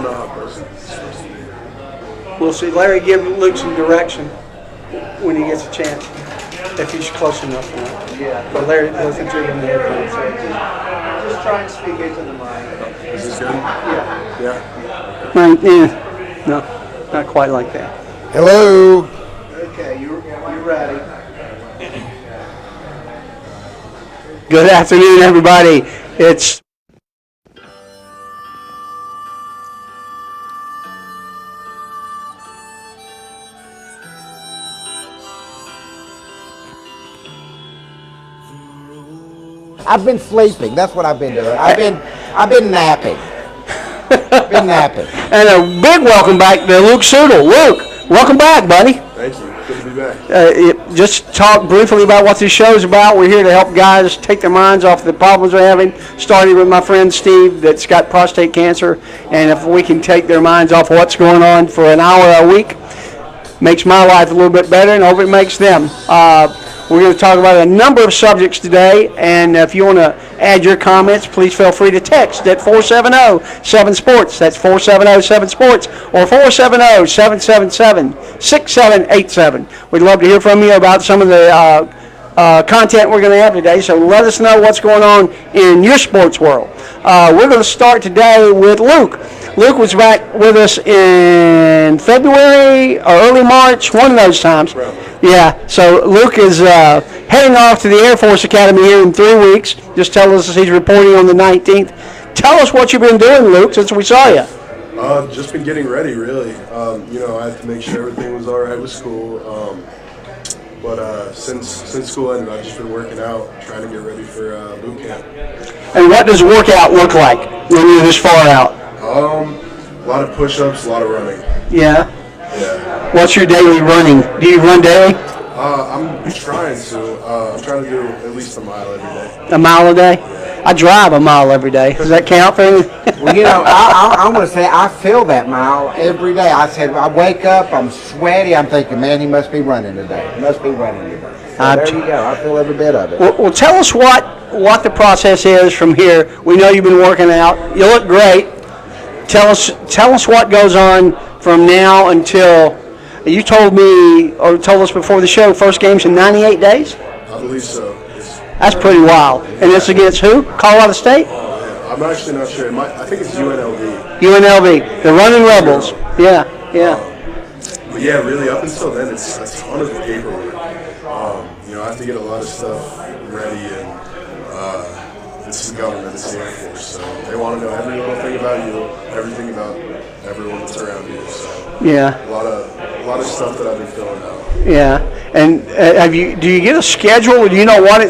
don't know how close it's supposed to be. We'll see. Larry, give Luke some direction when he gets a chance, if he's close enough. Yeah. But Larry doesn't do it in the headphones. Just try and speak into the mic. Is this good? Yeah. Yeah. Right, yeah. No, not quite like that. Hello. Okay, you're ready. Good afternoon, everybody. It's I've been sleeping. That's what I've been doing. I've been napping. Been napping. and a big welcome back to Luke Sudel. Luke, welcome back, buddy. Thank you. Good to be back. Just talk briefly about what this show is about. We're here to help guys take their minds off the problems they're having, starting with my friend Steve that's got prostate cancer. And if we can take their minds off what's going on for an hour a week, makes my life a little bit better, and I hope it makes them. We're going to talk about a number of subjects today, and if you want to add your comments, please feel free to text at 470-7-SPORTS. That's 470-7-SPORTS or 470-777-6787. We'd love to hear from you about some of the content we're going to have today, so let us know what's going on in your sports world. We're going to start today with Luke. Luke was back with us in February or early March, one of those times. Yeah, so Luke is heading off to the Air Force Academy here in 3 weeks. Just tell us he's reporting on the 19th. Tell us what you've been doing, Luke, since we saw you. Just been getting ready, really. I had to make sure everything was all right with school. But since school ended, I've just been working out, trying to get ready for boot camp. And what does workout look like when you're this far out? A lot of push-ups, a lot of running. Yeah. Yeah. What's your daily running? Do you run daily? I'm trying to. I'm trying to do at least a mile every day. A mile a day? I drive a mile every day. Does that count for anything? Well, I'm going to say I feel that mile every day. I said I wake up, I'm sweaty. I'm thinking, man, he must be running today. He must be running today. So there you go. I feel every bit of it. Well, tell us what the process is from here. We know you've been working out. You look great. Tell us what goes on from now until, you told me or told us before the show, first game's in 98 days? I believe so. That's pretty wild. And it's against who? Colorado State? I'm actually not sure. I think it's UNLV. UNLV, the Running Rebels. Yeah. But yeah, really, up until then, it's a ton of paperwork. I have to get a lot of stuff ready, and it's the government, it's the Air Force, so they want to know every little thing about you, everything about everyone that's around you. So Yeah. a lot of stuff that I've been filling out. Yeah. And do you get a schedule? Do you know what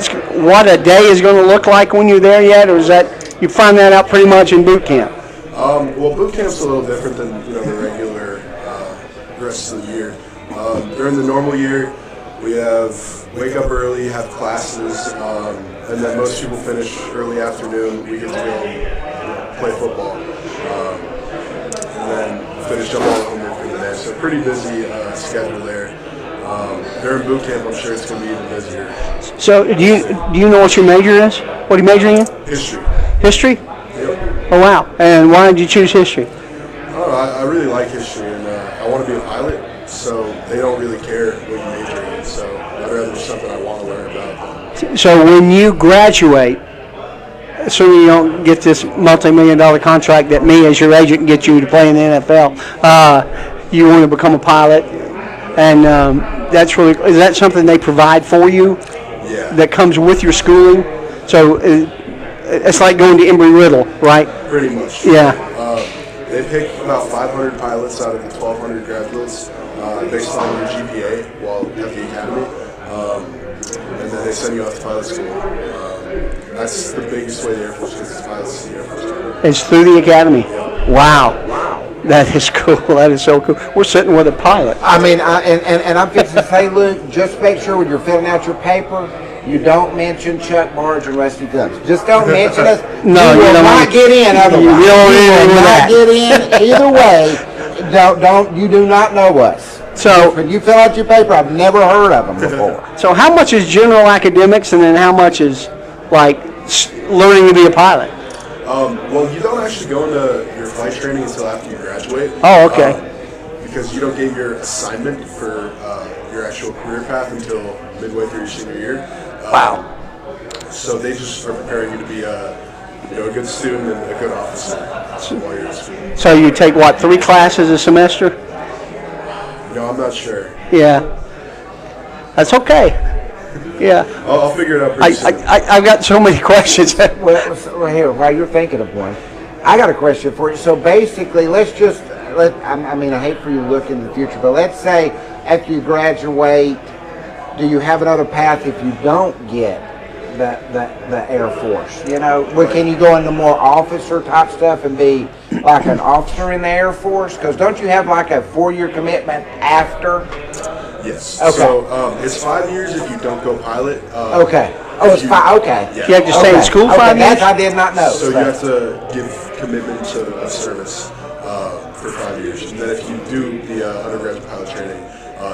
a day is going to look like when you're there yet, or is that you find that out pretty much in boot camp? Well, boot camp's a little different than the regular rest of the year. During the normal year, we wake up early, have classes, and then most people finish early afternoon. We get to go play football, and then finish up all the homework for the day. So pretty busy schedule there. During boot camp, I'm sure it's going to be even busier. So do you know what your major is? What are you majoring in? History. History? Yep. Oh, wow. And why did you choose history? I really like history, and I want to be a pilot, so they don't really care what you major in. So I'd rather do something I want to learn about. So when you graduate, assuming you don't get this multi-million-dollar contract that me as your agent can get you to play in the NFL, you want to become a pilot, and that's really, is that something they provide for you? Yeah. That comes with your schooling? So it's like going to Embry-Riddle, right? Pretty much. Yeah. They pick about 500 pilots out of the 1,200 graduates based on your GPA while at the academy, and then they send you off to pilot school. That's the biggest way the Air Force gets its pilots to the Air Force Academy. It's through the academy. Wow. That is cool. That is so cool. We're sitting with a pilot. I mean, and I'm fixing to say, Luke, just make sure when you're filling out your paper, you don't mention Chuck Barnes and Rusty Phillips. Just don't mention us. No, you will not get in otherwise. You will not get in either way. You do not know us. So when you fill out your paper, I've never heard of them before. So how much is general academics, and then how much is like learning to be a pilot? Well, you don't actually go into your flight training until after you graduate. Oh, okay. Because you don't get your assignment for your actual career path until midway through your senior year. Wow. So they just are preparing you to be a good student and a good officer while you're in school. So you take, what, 3 classes a semester? No, I'm not sure. Yeah. That's okay. Yeah. I'll figure it out pretty soon. I've got so many questions. Well, here, while you're thinking of one, I got a question for you. So basically, I hate for you to look in the future, but let's say after you graduate, do you have another path if you don't get the Air Force? Can you go into more officer type stuff and be like an officer in the Air Force? Because don't you have like a 4-year commitment after? Yes. Okay. So it's 5 years if you don't go pilot. Okay. Oh, it's 5. Okay. Yeah. You have to stay in school 5 years? That I did not know. So you have to give commitment to service for 5 years, and then if you do the undergraduate pilot training,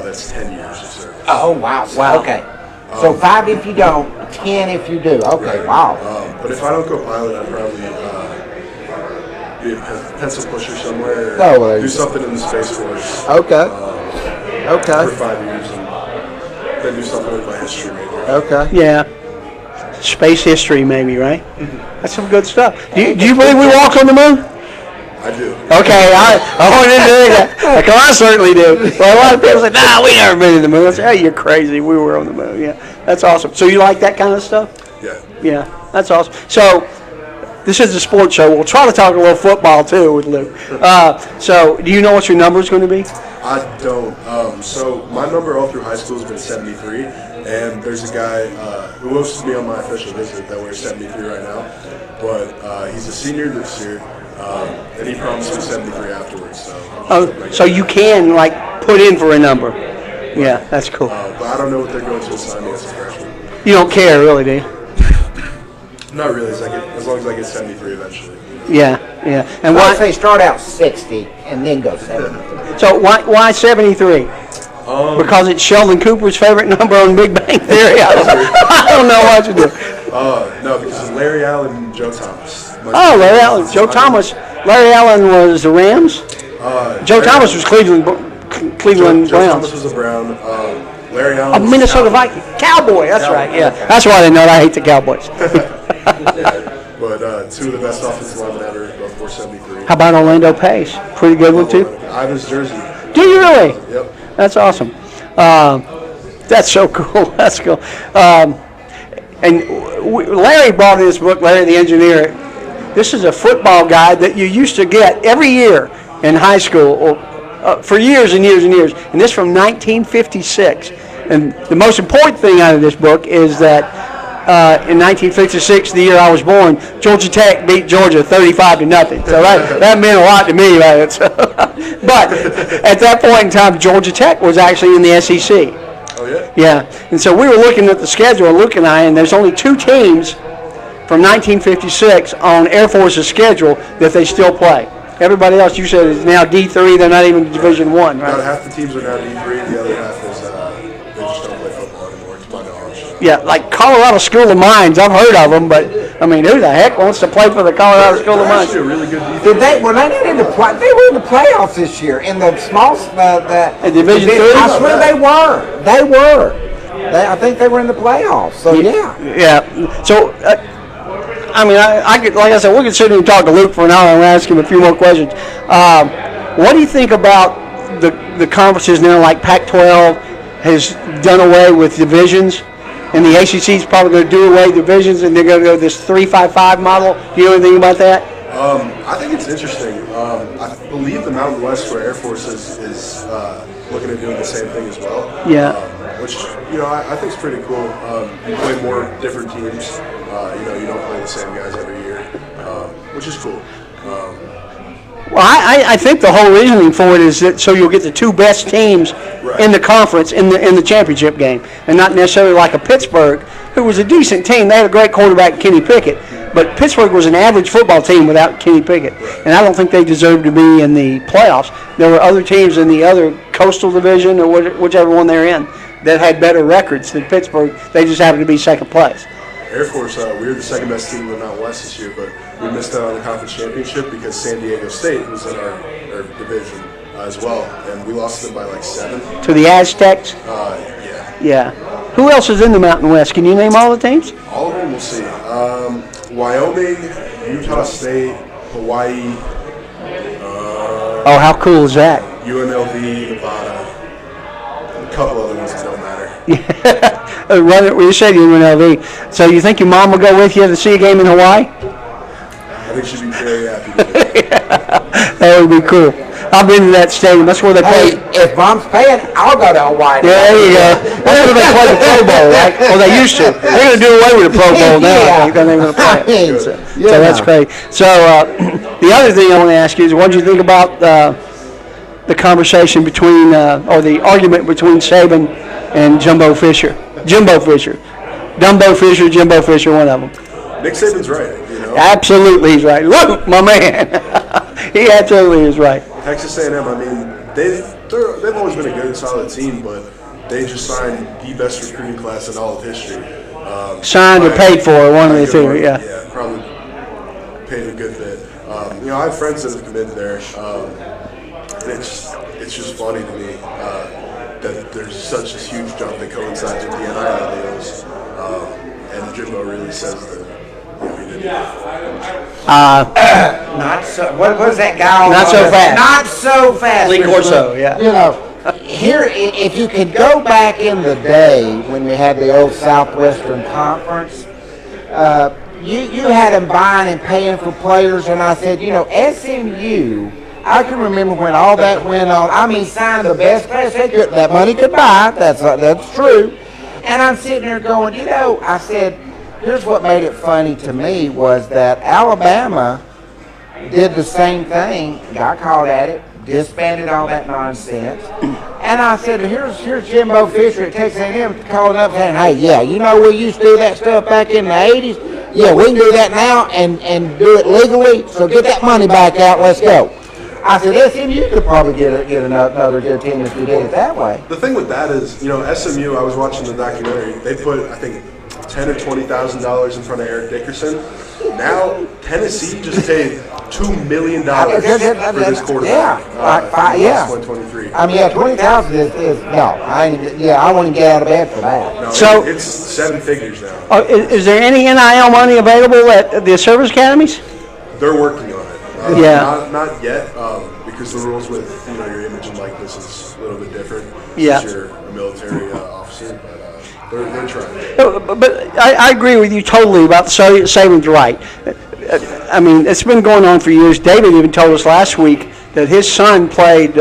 that's 10 years of service. Oh, wow. Okay. So 5 if you don't, 10 if you do. Okay, Right. wow. But if I don't go pilot, I'd probably be a pencil pusher somewhere, or Oh, well, do something in the Space Force Okay. for Okay. 5 years, and then do something with my history major. Okay. Yeah. Space history, maybe, right? That's some good stuff. Do you believe we walked on the moon? I do. Okay, I wanted to do that. Because I certainly do. Well, a lot of people say, nah, we never been to the moon. I say, hey, you're crazy. We were on the moon. Yeah, that's awesome. So you like that kind of stuff? Yeah. Yeah, that's awesome. So this is a sports show. We'll try to talk a little football, too, with Luke. So do you know what your number is going to be? I don't. So my number all through high school has been 73, and there's a guy who was to be on my official visit that wears 73 right now, but he's a senior this year, and he promised me 73 afterwards. So you can, like, put in for a number. Yeah, that's cool. But I don't know what they're going to assign me as a freshman. You don't care, really, do you? Not really, as long as I get 73 eventually. Yeah. And Well, I why? say start out 60 and then go 70. So why 73? Because it's Sheldon Cooper's favorite number on Big Bang Theory. I don't know what to do. No, because it's Larry Allen and Joe Thomas. Oh, Larry Allen. Joe Thomas. Larry Allen was the Rams. Joe Thomas was Cleveland Joe Browns. Thomas was a Brown. Larry Allen A was Minnesota Cowboy. Viking. Cowboy. That's Cowboy, right. Yeah. okay. That's why I know I hate the Cowboys. But two of the best offensive linemen ever, both 473. How about Orlando Pace? Pretty good one too. I have his jersey. Do you really? Yep. That's awesome. That's so cool. That's cool. Larry brought in this book, Larry the Engineer. This is a football guide that you used to get every year in high school for years and years and years. And this from 1956. And the most important thing out of this book is that in 1956, the year I was born, Georgia Tech beat Georgia 35-0. So that meant a lot to me, right? So, but at that point in time, Georgia Tech was actually in the SEC. Oh, yeah? Yeah, and so we were looking at the schedule, Luke and I, and there's only 2 teams from 1956 on Air Force's schedule that they still play. Everybody else, you said, is now D3. They're not even Division I, About right? half the teams are now D3, the other half is they just don't play football anymore, to my knowledge. Yeah, like Colorado School of Mines. I've heard of them, but I mean, who the heck wants to play for the Colorado School of They're Mines? actually a really good defense. Did they? Were they not in the play? They were in the playoffs this year in the small. In Division III? I swear they were. They were. I think they were in the playoffs. So yeah. Yeah. So, I mean, I could, like I said, we could sit here and talk to Luke for an hour and ask him a few more questions. What do you think about the conferences now, like Pac-12 has done away with divisions, and the ACC is probably going to do away with divisions, and they're going to go this 3-5-5 model? Do you know anything about that? I think it's interesting. I believe the Mountain West, where Air Force is looking at doing the same thing as well. Yeah. Which, I think is pretty cool. You play more different teams. You don't play the same guys every year, which is cool. Well, I think the whole reasoning for it is that so you'll get the 2 best teams in the conference in the championship game, and not necessarily like a Pittsburgh, who was a decent team. They had a great quarterback, Kenny Pickett, but Pittsburgh was an average football team without Kenny Pickett, and I don't think they deserved to be in the playoffs. There were other teams in the other Coastal Division or whichever one they're in that had better records than Pittsburgh. They just happened to be second place. Air Force, we were the second best team in the Mountain West this year, but we missed out on the conference championship because San Diego State was in our division as well, and we lost them by like 7. To the Aztecs? Yeah. Yeah. Who else is in the Mountain West? Can you name all the teams? All of them, we'll see. Wyoming, Utah State, Hawaii. Oh, how cool is that? UNLV, Nevada, and a couple other ones that don't matter. You said UNLV. So you think your mom will go with you to see a game in Hawaii? I think she'd be very happy with it. That would be cool. I've been to that stadium. That's where they play. Hey, if Mom's paying, I'll go to Hawaii. Yeah, there you go. That's where they play the Pro Bowl, right? Well, they used to. They're going to do away with the Pro Bowl now. Yeah. I think they're going to play it. I mean, So yeah. that's great. So the other thing I want to ask you is, what did you think about the conversation between, or the argument between Saban and Jimbo Fisher? Dumbo Fisher, Jimbo Fisher, one of them. Nick Saban's right, you know. Absolutely, he's right. Look, my man. He absolutely is right. Texas A&M, I mean, they've always been a good, solid team, but they just signed the best recruiting class in all of history. Signed or paid for, one of the two, yeah. Yeah, probably paid a good bit. You know, I have friends that have committed there, and it's just funny to me that there's such a huge jump that coincides with the NIL deals, and Jimbo really says that, you know, he didn't. Not so. What was that guy? Not so fast. Not so fast. Lee Corso, yeah. You know, here, if you could go back in the day when we had the old Southwestern Conference, you had them buying and paying for players, and I said, you know, SMU. I can remember when all that went on. I mean, signed the best players that money could buy. That's true. And I'm sitting there going, you know, I said, here's what made it funny to me was that Alabama did the same thing, got caught at it, disbanded all that nonsense. And I said, here's Jimbo Fisher at Texas A&M calling up saying, hey, yeah, you know we used to do that stuff back in the 80s? Yeah, we can do that now and do it legally, so get that money back out, let's go. I said, SMU could probably get another good team if we did it that way. The thing with that is, you know, SMU, I was watching the documentary, they put, I think, $10,000 or $20,000 in front of Eric Dickerson. Now, Tennessee just paid $2 million for this quarterback. Yeah. 123. I mean, yeah, 20,000 is no. I wouldn't get out of bed for that. No, So- it's 7 figures now. Is there any NIL money available at the service academies? They're working on it. Yeah. Not yet, because the rules with, you know, your image and likeness is a little bit different. Yeah. Since you're a military officer, but they're trying. But I agree with you totally about Saban's right. I mean, it's been going on for years. David even told us last week that his son played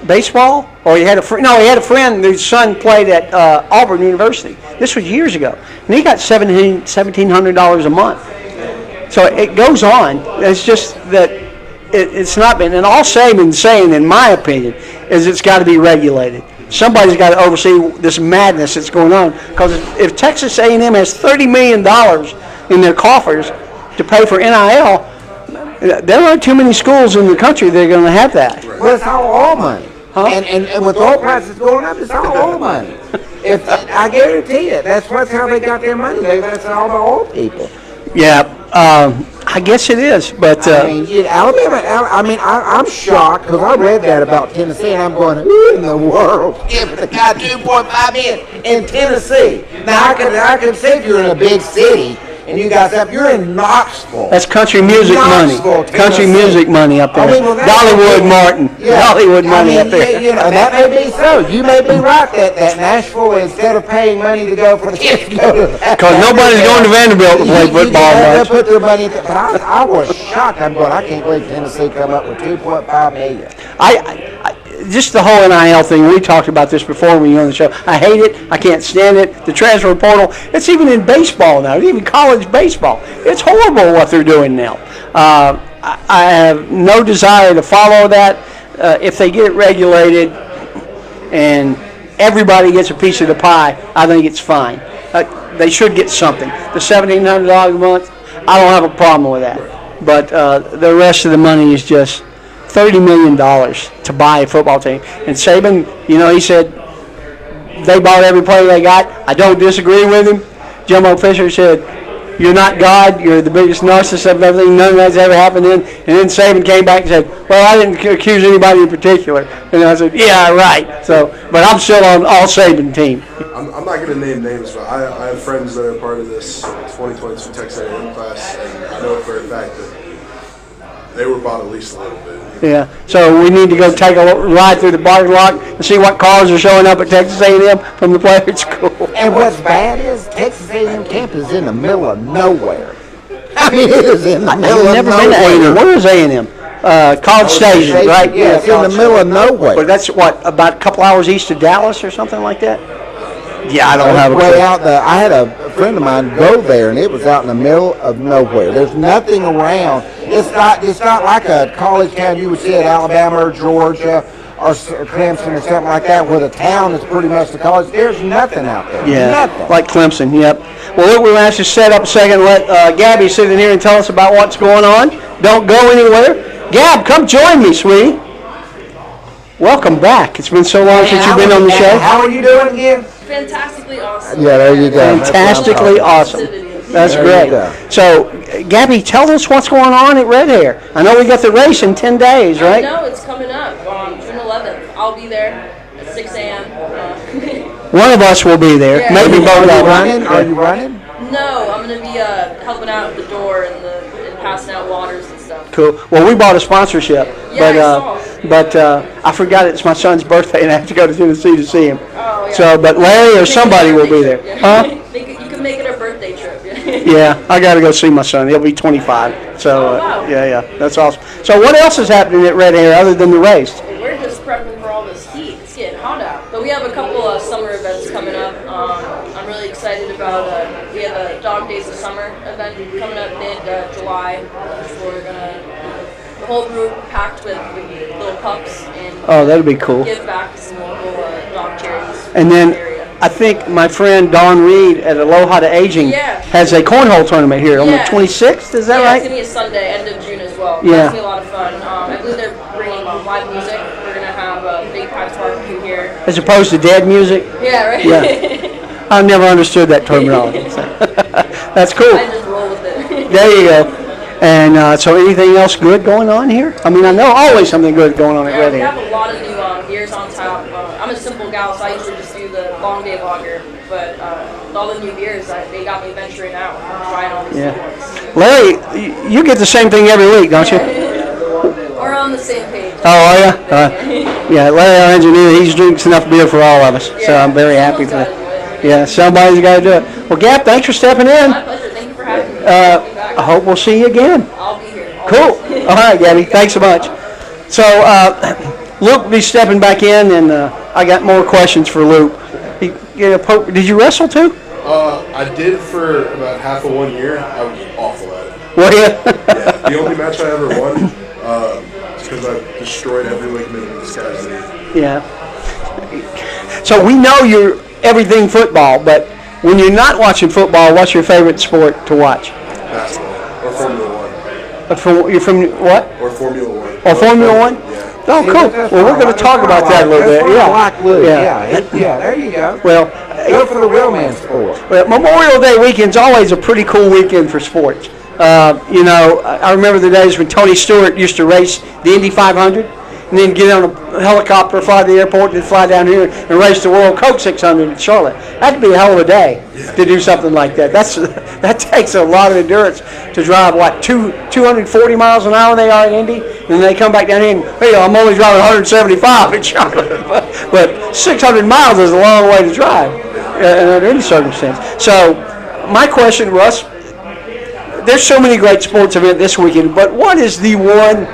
baseball, or he had a friend whose son played at Auburn University. This was years ago, and he got $1,700 a month. So it goes on. It's just that it's not been. And all Saban's saying, in my opinion, is it's got to be regulated. Somebody's got to oversee this madness that's going on. Because if Texas A&M has $30 million in their coffers to pay for NIL, there aren't too many schools in the country that are going to have that. Well, it's all money. Huh? And with oil prices going up, it's all money. If I guarantee it, that's how they got their money. That's all the oil people. Yeah, I guess it is, but I mean, Alabama. I mean, I'm shocked because I read that about Tennessee, and I'm going, who in the world giving the guy $2.5 million in Tennessee? Now I can see if you're in a big city and you got stuff. You're in Knoxville. that's country music money. Knoxville, Country Tennessee. music money up there. I mean, well, Dollywood Martin. Dollywood money up there. That may be so. You may be right that Nashville, instead of paying money to go for the kids to go to that. Because nobody's going to Vanderbilt to play football They much. put their money into, but I was shocked. I'm going, I can't believe Tennessee come up with $2.5 million. Just the whole NIL thing, we talked about this before when you were on the show. I hate it. I can't stand it. The transfer portal, it's even in baseball now, even college baseball. It's horrible what they're doing now. I have no desire to follow that. If they get it regulated and everybody gets a piece of the pie, I think it's fine. They should get something. The $1,700 a month, I don't have a problem with that. But the rest of the money is just $30 million to buy a football team. And Saban, you know, he said they bought every player they got. I don't disagree with him. Jimbo Fisher said, you're not God. You're the biggest narcissist of everything. None of that's ever happened. And then Saban came back and said, well, I didn't accuse anybody in particular. And I said, yeah, right. So, but I'm still on all Saban team. I'm not going to name names, but I have friends that are part of this 2022 Texas A&M class, and I know for a fact that they were bought at least a little bit. Yeah. So we need to go take a ride through the parking lot and see what cars are showing up at Texas A&M from the players' school. And what's bad is Texas A&M campus is in the middle of nowhere. I mean, it is in the middle I've of never nowhere. been to A&M. Where is A&M? College Station, right? Yeah, it's in the middle of nowhere. But that's what, about a couple hours east of Dallas or something like that? Yeah, I don't have a way clue. out the. I had a friend of mine go there, and it was out in the middle of nowhere. There's nothing around. It's not like a college town you would see at Alabama or Georgia or Clemson or something like that, where the town is pretty much the college. There's nothing out there. Yeah, Nothing. like Clemson, yep. Well, look, we're going to have to set up a second and let Gabby sit in here and tell us about what's going on. Don't go anywhere. Gab, come join me, sweetie. Welcome back. It's been so long since you've been on the show. How are you doing again? Fantastically awesome. Yeah, there you go. Fantastically awesome. That's There you great. go. So, Gabby, tell us what's going on at Red Hair. I know we got the race in 10 days, I right? know, it's coming up on June 11th. I'll be there at 6 a.m. One of us will be there. Yeah. Maybe both of us. Are you running? No, I'm going to be helping out at the door and passing out waters and stuff. Cool. Well, we bought a sponsorship, Yeah, but I forgot it's my son's birthday and I have to go to Tennessee to see him. Oh, yeah. So, but Larry or somebody will be there. Yeah. Huh? You can make it a birthday trip. Yeah, I got to go see my son. He'll be 25. So, Oh, wow. yeah, that's awesome. So, what else is happening at Red Hair other than the race? We're just prepping for all this heat. It's getting hot out. But we have a couple of summer events coming up. I'm really excited about, we have a Dog Days of Summer event coming up mid-July. We're going to, the whole group packed with little pups and Oh, that'd be cool. give back to some local dog charities. And in the then area. I think my friend Don Reed at Aloha to Aging Yeah. has a cornhole tournament here on the Yeah. 26th. Is that Yeah, right? it's going to be a Sunday, end of June as well. Yeah. It's going to be a lot of fun. I believe they're bringing live music. We're going to have a big Pirates barbecue here. As opposed to dead music. Yeah, right? Yeah. I've never understood that terminology. So. That's cool. I just roll with it. There you go. And so anything else good going on here? I mean, I know always something good going on at Yeah, Red we Hair. have a lot of new gears on tap. I'm a simple gal, so I usually just do the long day logger. But with all the new gears, they got me venturing out, trying all these new ones. Larry, you get the same thing every week, don't you? We're on the same page. Oh, are you? Yeah, Larry, our engineer, he drinks enough beer for all of us. So I'm very happy for that. Yeah, somebody's got to do it. Well, Gap, thanks for stepping in. My pleasure. Thank you for having me. I hope we'll see you again. I'll be here. Cool. All right, Gabby. Thanks so much. So Luke will be stepping back in, and I got more questions for Luke. Did you wrestle too? I did for about half of 1 year. I was awful at it. Were you? Yeah, the only match I ever won is because I destroyed every ligament in this guy's knee. Yeah. So we know you're everything football, but when you're not watching football, what's your favorite sport to watch? Basketball or Formula One You're from what? or Formula One. Oh, Formula One? Yeah. Oh, cool. Well, we're going to talk about that a little bit. Yeah. Yeah. Like Luke. Yeah, there you go. Well, Go for the real man sport. Well, Memorial Day weekend's always a pretty cool weekend for sports. I remember the days when Tony Stewart used to race the Indy 500 and then get on a helicopter, fly to the airport, and then fly down here and race the World Coke 600 in Charlotte. That'd be a hell of a day to do something like that. That takes a lot of endurance to drive, 240 miles an hour they are in Indy, and then they come back down here and, hey, I'm only driving 175 in Charlotte. But 600 miles is a long way to drive under any circumstance. So my question, Russ, there's so many great sports events this weekend, but what is the one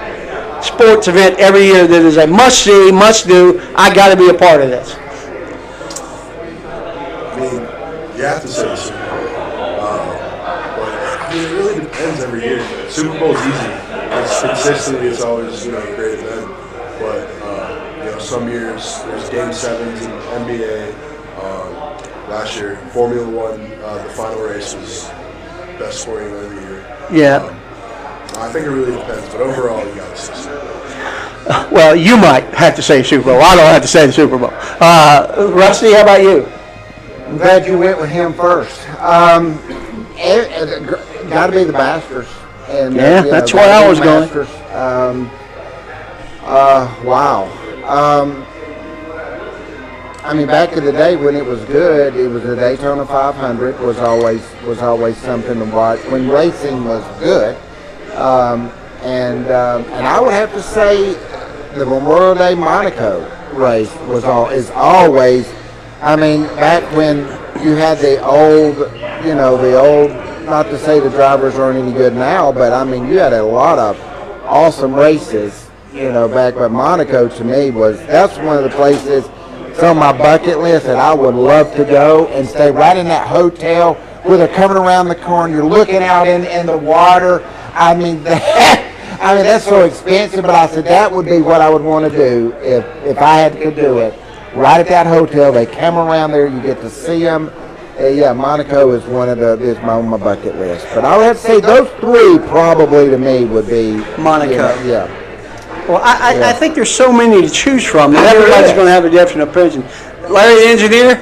sports event every year that is a must-see, must-do, I got to be a part of this? I mean, you have to say the Super Bowl. But it really depends every year. Super Bowl's easy. Consistently, it's always a great event. But some years there's Game 7s in NBA. Last year, Formula One, the final race was the best sporting event of the year. Yeah. I think it really depends, but overall, you got to say Super Bowl. Well, you might have to say Super Bowl. I don't have to say the Super Bowl. Rusty, how about you? I'm glad you went with him first. got to be the Masters. And Yeah, that's where I was going. Masters. Wow. I mean, back in the day when it was good, it was the Daytona 500 was always something to watch when racing was good. And I would have to say the Memorial Day Monaco race is always. I mean, back when you had the old, not to say the drivers aren't any good now, but I mean, you had a lot of awesome races, back. But Monaco to me that's one of the places it's on my bucket list that I would love to go and stay right in that hotel where they're coming around the corner. You're looking out in the water. I mean, that's so expensive, but I said that would be what I would want to do if I could do it. Right at that hotel, they come around there. You get to see them. Yeah, Monaco is on my bucket list. But I would have to say those three probably to me would be Monaco. Yeah. Well, I think there's so many to choose from that everybody's going to have a different opinion. Larry, the engineer?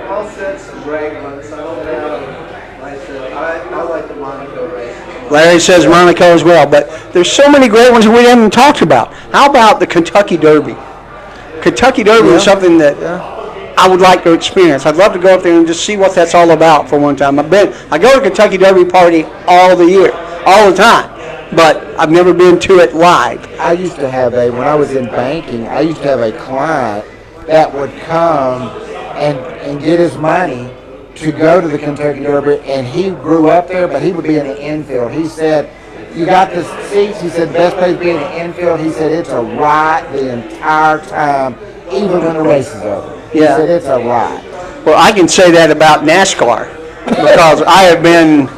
All said some great ones. I like the Monaco race. Larry says Monaco as well, but there's so many great ones we haven't talked about. How about the Kentucky Derby? Kentucky Derby is something that I would like to experience. I'd love to go up there and just see what that's all about for one time. I go to Kentucky Derby party all the time, but I've never been to it live. I used to have when I was in banking, I used to have a client that would come and get his money to go to the Kentucky Derby, and he grew up there, but he would be in the infield. He said, you got the seats, he said, best place to be in the infield. He said, it's a riot the entire time, even when the race is over. He said, it's a riot. Well, I can say that about NASCAR because I have been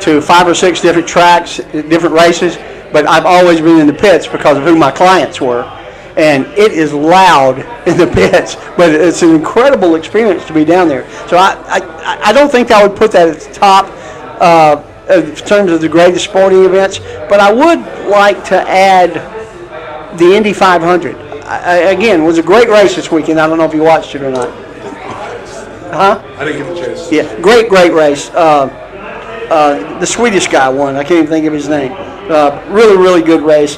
to 5 or 6 different tracks, different races, but I've always been in the pits because of who my clients were. And it is loud in the pits, but it's an incredible experience to be down there. So I don't think I would put that at the top in terms of the greatest sporting events, but I would like to add the Indy 500. Again, it was a great race this weekend. I don't know if you watched it or not. Huh? I didn't get the chance. Yeah, great race. The Swedish guy won. I can't even think of his name. Really good race.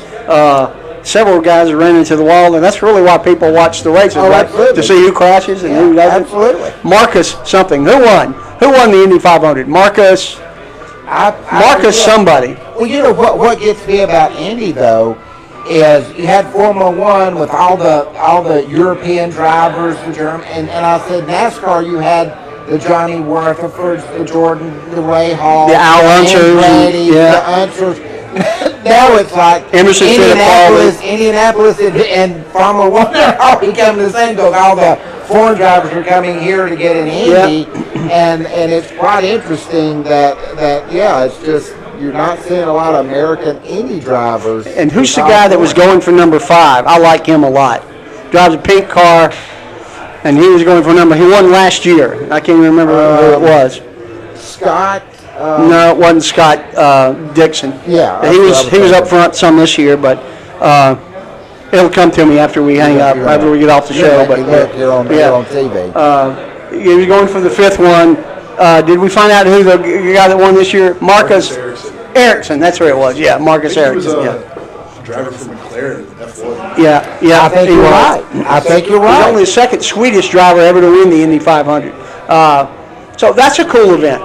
Several guys ran into the wall, and that's really why people watch the races, right? Absolutely. To see who crashes and who doesn't. Absolutely. Marcus something. Who won? Who won the Indy 500? Marcus somebody. Well, you know what gets me about Indy though is you had Formula One with all the European drivers, the German, and I said NASCAR you had the Johnny Rutherfords, the Jordan, the Ray Hall, the Al Unsers, the Unsers. Now it's like Emerson Indianapolis and Formula One are all becoming the same because all the foreign drivers are coming here to get an Indy, and it's quite interesting that it's just you're not seeing a lot of American Indy drivers. And who's the guy that was going for number 5? I like him a lot. Drives a pink car, and he was going for number. He won last year. I can't even remember who it was. Scott. No, it wasn't Scott Dixon. Yeah, he was up front some this year, but it'll come to me after we hang up, after we get off the show. But here on TV. He was going for the 5th one. Did we find out who the guy that won this year? Marcus Ericsson. That's where it was. Yeah, Marcus Ericsson. He was a driver from McLaren in F1. Yeah. I think you're right. I think you're right. He's only the 2nd Swedish driver ever to win the Indy 500. So that's a cool event.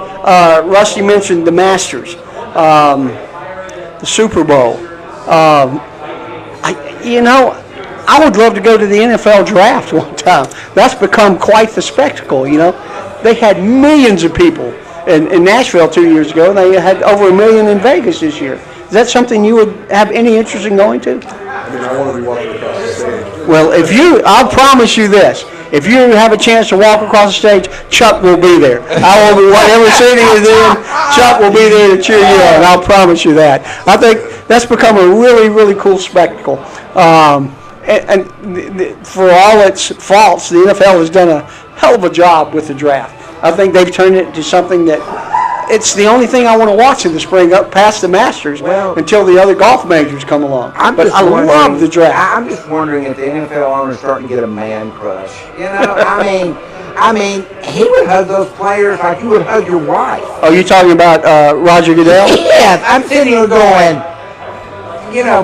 Rusty mentioned the Masters, the Super Bowl. I would love to go to the NFL draft one time. That's become quite the spectacle, They had millions of people in Nashville 2 years ago, and they had over 1 million in Vegas this year. Is that something you would have any interest in going to? I mean, I want to be walking across the stage. Well, I'll promise you this. If you have a chance to walk across the stage, Chuck will be there. I will be, whatever city is in, Chuck will be there to cheer you on. I'll promise you that. I think that's become a really, really cool spectacle. And for all its faults, the NFL has done a hell of a job with the draft. I think they've turned it into something that it's the only thing I want to watch in the spring up past the Masters until the other golf majors come along. I love the draft. I'm just wondering if the NFL owners are starting to get a man crush. I mean, I mean, he would hug those players like you would hug your wife. Oh, you talking about Roger Goodell? Yes, I'm sitting here going,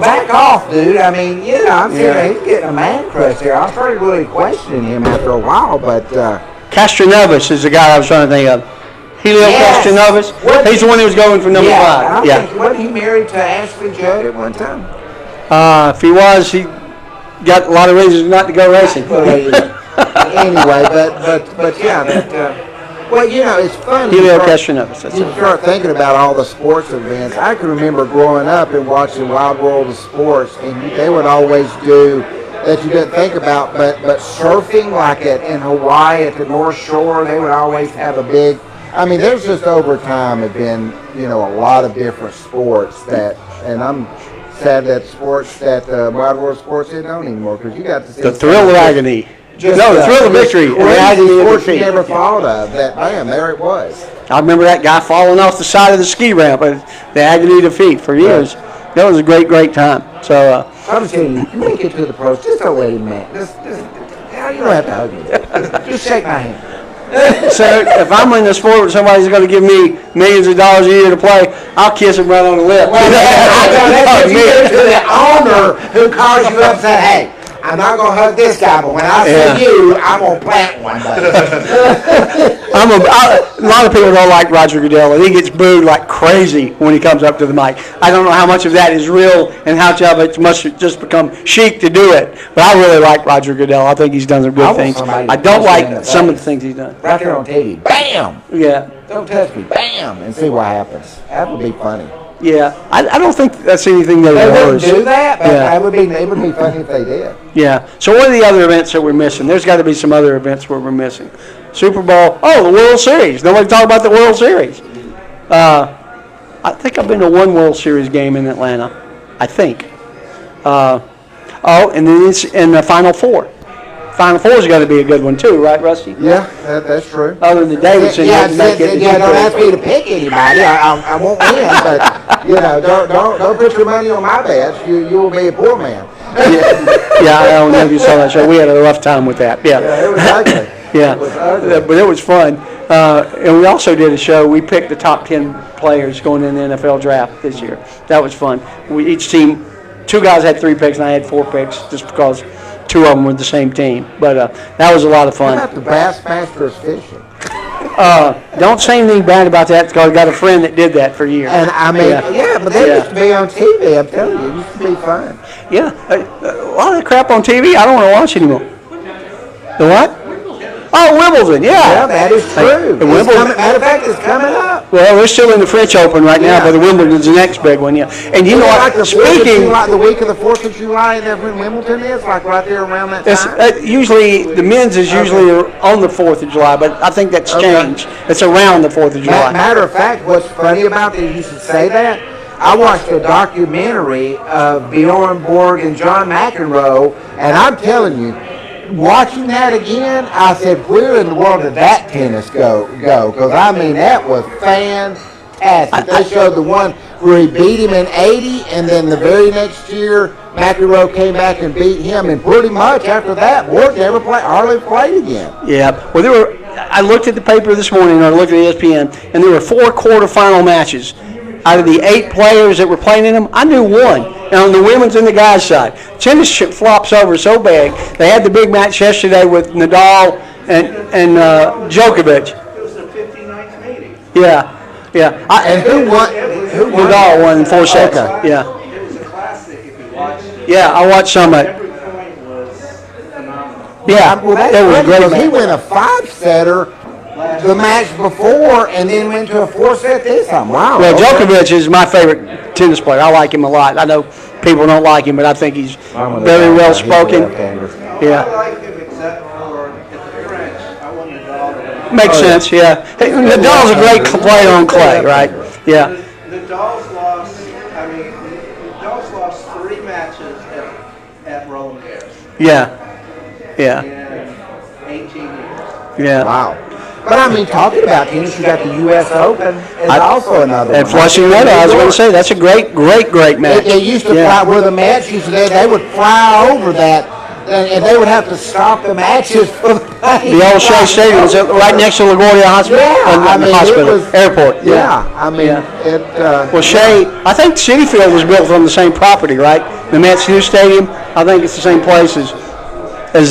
back off, dude. I mean, I'm sitting there, he's getting a man crush there. I started really questioning him after a while, but Castroneves is the guy I was trying to think of. Helio Yes. Castroneves. He's the one who was going for number 5. I think, wasn't he married to Ashley Judd at one time? If he was, he got a lot of reasons not to go racing. Anyway, but yeah, it's funny. Helio Castroneves. That's You it. start thinking about all the sports events. I can remember growing up and watching Wild World of Sports, and they would always do that you didn't think about, but surfing, like in Hawaii at the North Shore, they would always have a big. I mean, there's just over time have been a lot of different sports and I'm sad that sports that Wild World of Sports they don't anymore because you got to see The thrill of agony. Just, No, the thrill of victory and the agony of sports you defeat. never thought of. That bam, there it was. I remember that guy falling off the side of the ski ramp at the agony of defeat for years. That was a great, great time. So, I'm telling you, you make it to the pros. Just don't let him, man. Just you don't have to hug me. Just shake my hand. so if I'm in the sport where somebody's going to give me millions of dollars a year to play, I'll kiss him right on the lip. That's what you do to the owner who calls you up and said, hey, I'm not going to hug this guy, but when I see you, I'm going to plant one, buddy. A lot of people don't like Roger Goodell, and he gets booed like crazy when he comes up to the mic. I don't know how much of that is real and how much of it must just become chic to do it. But I really like Roger Goodell. I think he's done some good things. I don't like some of the things he's done. Right there on TV, bam! Yeah. Don't touch me, bam! And see what happens. That would be funny. Yeah, I don't think that's anything that They wouldn't was. do that, but Yeah. it would be funny if they did. Yeah. So what are the other events that we're missing? There's got to be some other events where we're missing. Super Bowl. Oh, the World Series. Nobody talk about the World Series. I think I've been to one World Series game in Atlanta. I think. And then it's in the Final Four. Final Four is going to be a good one too, right, Rusty? Yeah, that's true. Other than Davidson, you have to make it. Don't ask me to pick anybody. I won't win, but don't put your money on my bets. You will be a poor man. Yeah, I don't know if you saw that show. We had a rough time with that. Yeah. Yeah, it was ugly. Yeah, It was ugly. but it was fun. And we also did a show. We picked the top 10 players going in the NFL draft this year. That was fun. Each team, 2 guys had 3 picks, and I had 4 picks just because 2 of them were the same team. But that was a lot of How fun. about the Bassmasters fishing? Don't say anything bad about that because I got a friend that did that for years. And I mean, Yeah. but they used to be on TV. I'm telling you, it used to be fun. Yeah, a lot of the crap on TV I don't want to watch anymore. The what? Oh, Wimbledon, Yeah, that is true. And Wimbledon. Matter of fact, it's coming up. Well, we're still in the French Open right now, Yeah. but the Wimbledon's the next big one, yeah. And you know Like what? the 4th of Speaking, July, the week of the 4th of July, and when Wimbledon is, like right there around that it's, time. usually the men's is usually on the 4th of July, but I think that's Okay. changed. It's around the 4th of July. Matter of fact, what's funny about that, you should say that. I watched a documentary of Bjorn Borg and John McEnroe, and I'm telling you, watching that again, I said, where in the world did that tennis go? Because, I mean, that was fantastic. They showed the one where he beat him in 80, and then the very next year, McEnroe came back and beat him, and pretty much after that, Borg never hardly played again. Yeah. Well, I looked at the paper this morning, or I looked at ESPN, and there were 4 quarterfinal matches. Out of the 8 players that were playing in them, I knew one. And on the women's and the guys' side, tennis flops over so bad. They had the big match yesterday with Nadal and Djokovic. It was the 59th meeting. Yeah, yeah. And who won? Nadal won in 4 sets. Okay. Yeah, It was a classic if you watched it. yeah. I watched some of it. Every point was phenomenal. Yeah, Well, that's it was a great great because he match. went a 5-setter the match before and then went to a 4-set this time. Wow. Well, okay. Djokovic is my favorite tennis player. I like him a lot. I know people don't like him, but I think he's very well spoken. I Yeah, like him except for at the French. I want Nadal to win. makes sense. Yeah, hey, Nadal's a great player on clay, right? Yeah. Nadal's lost. I mean, Nadal's lost 3 matches at Roland Garros Yeah, yeah, in 18 years. yeah. Wow. But I mean, talking about tennis, you got the U.S. Open is also another And one. Flushing Meadows, I was going to say, that's a great match. They used to Yeah. fly where the Mets used to. They would fly over that and they would have to stop the matches for the pain. The old Shea Stadium was right next to LaGuardia Hospital. Hospital, it was, airport. Yeah, I mean, Yeah. Well, Shea, I think Citi Field was built on the same property, right? The Mets new stadium, I think it's the same place as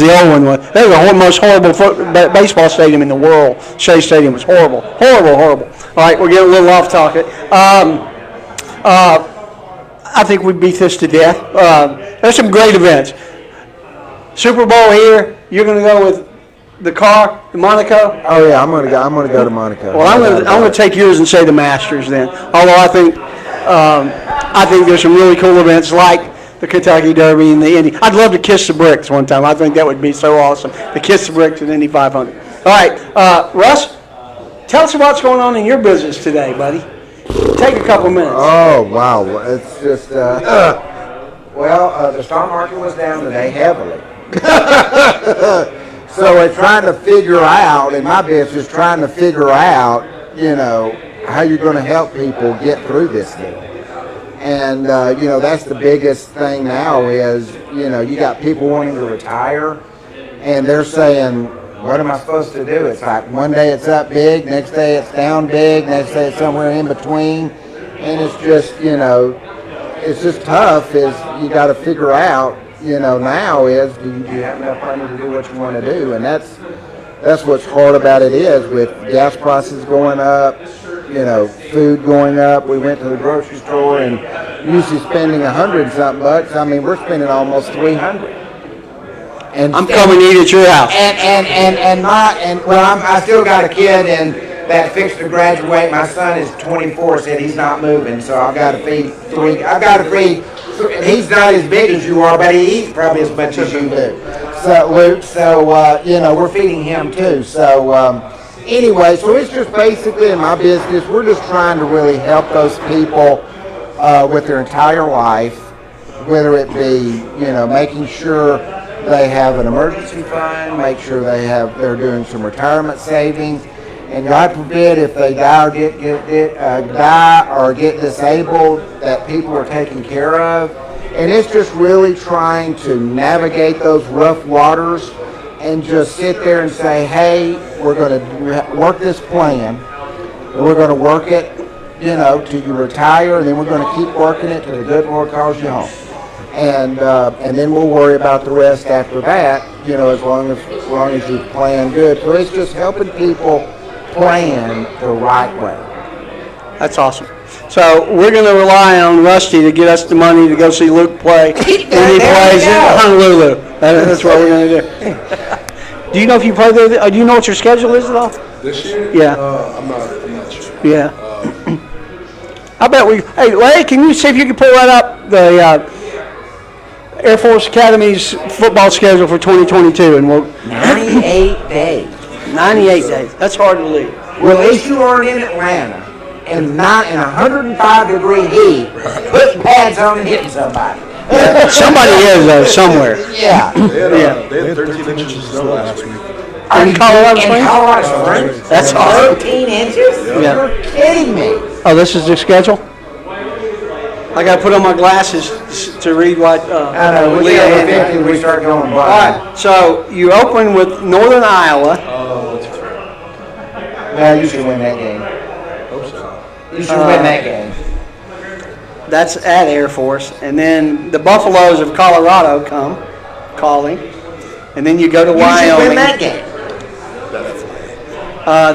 the old one was. That was the most horrible baseball stadium in the world. Shea Stadium was horrible. Horrible. All right, we're getting a little off topic. I think we beat this to death. There's some great events. Super Bowl here. You're going to go with the car, the Monaco. Oh yeah, I'm gonna go to Monaco. Well, I'm going to take yours and say the Masters then. Although I think there's some really cool events like the Kentucky Derby and the Indy. I'd love to kiss the bricks one time. I think that would be so awesome to kiss the bricks at Indy 500. All right, Russ, tell us what's going on in your business today, buddy. Take a couple minutes. Oh wow, it's just the stock market was down today heavily. So we're trying to figure out, in my business, how you're going to help people get through this deal. And, that's the biggest thing now is, you got people wanting to retire, and they're saying, what am I supposed to do? It's like one day it's up big, next day it's down big, next day it's somewhere in between. And it's just, it's just tough is you got to figure out, now is do you have enough money to do what you want to do? And that's what's hard about it is with gas prices going up, food going up. We went to the grocery store and usually spending $100-something bucks. I mean, we're spending almost $300. And I'm coming to eat at your house. I still got a kid that fixed to graduate. My son is 24, said he's not moving, so I've got to feed three. He's not as big as you are, but he eats probably as much as you do. So Luke, we're feeding him too. So anyway, so it's just basically in my business, we're just trying to really help those people with their entire life, whether it be making sure they have an emergency fund, make sure they're doing some retirement savings, and God forbid if they die or get disabled, that people are taken care of. And it's just really trying to navigate those rough waters and just sit there and say, hey, we're going to work this plan, and we're going to work it, till you retire, and then we're going to keep working it till the good Lord calls you home. And then we'll worry about the rest after that, as long as you plan good. So it's just helping people plan the right way. That's awesome. So we're going to rely on Rusty to get us the money to go see Luke play. And he plays in Honolulu. That's what we're going to do. Do you know if you play there? Do you know what your schedule is at all? This year? Yeah. I'm not sure. Yeah. I bet hey, Larry, can you see if you can pull that up? The Air Force Academy's football schedule for 2022, and we'll 98 days. 98 days. That's hard to believe. Well, at least you aren't in Atlanta and not in 105-degree heat, putting pads on and hitting somebody. Yeah. Somebody is though somewhere. Yeah. They had 13 inches of snow last week. In Colorado Springs? In Colorado Springs? That's awesome. 13 inches? Yeah. You're kidding me. Oh, this is the schedule? I got to put on my glasses to read what I know. We Leo get 50, we start going All by. right, so you open with Northern Iowa. Well, you should win that game. Hope so. You should win that game. That's at Air Force. And then the Buffaloes of Colorado come calling. And then you go to You should Wyoming. win that game.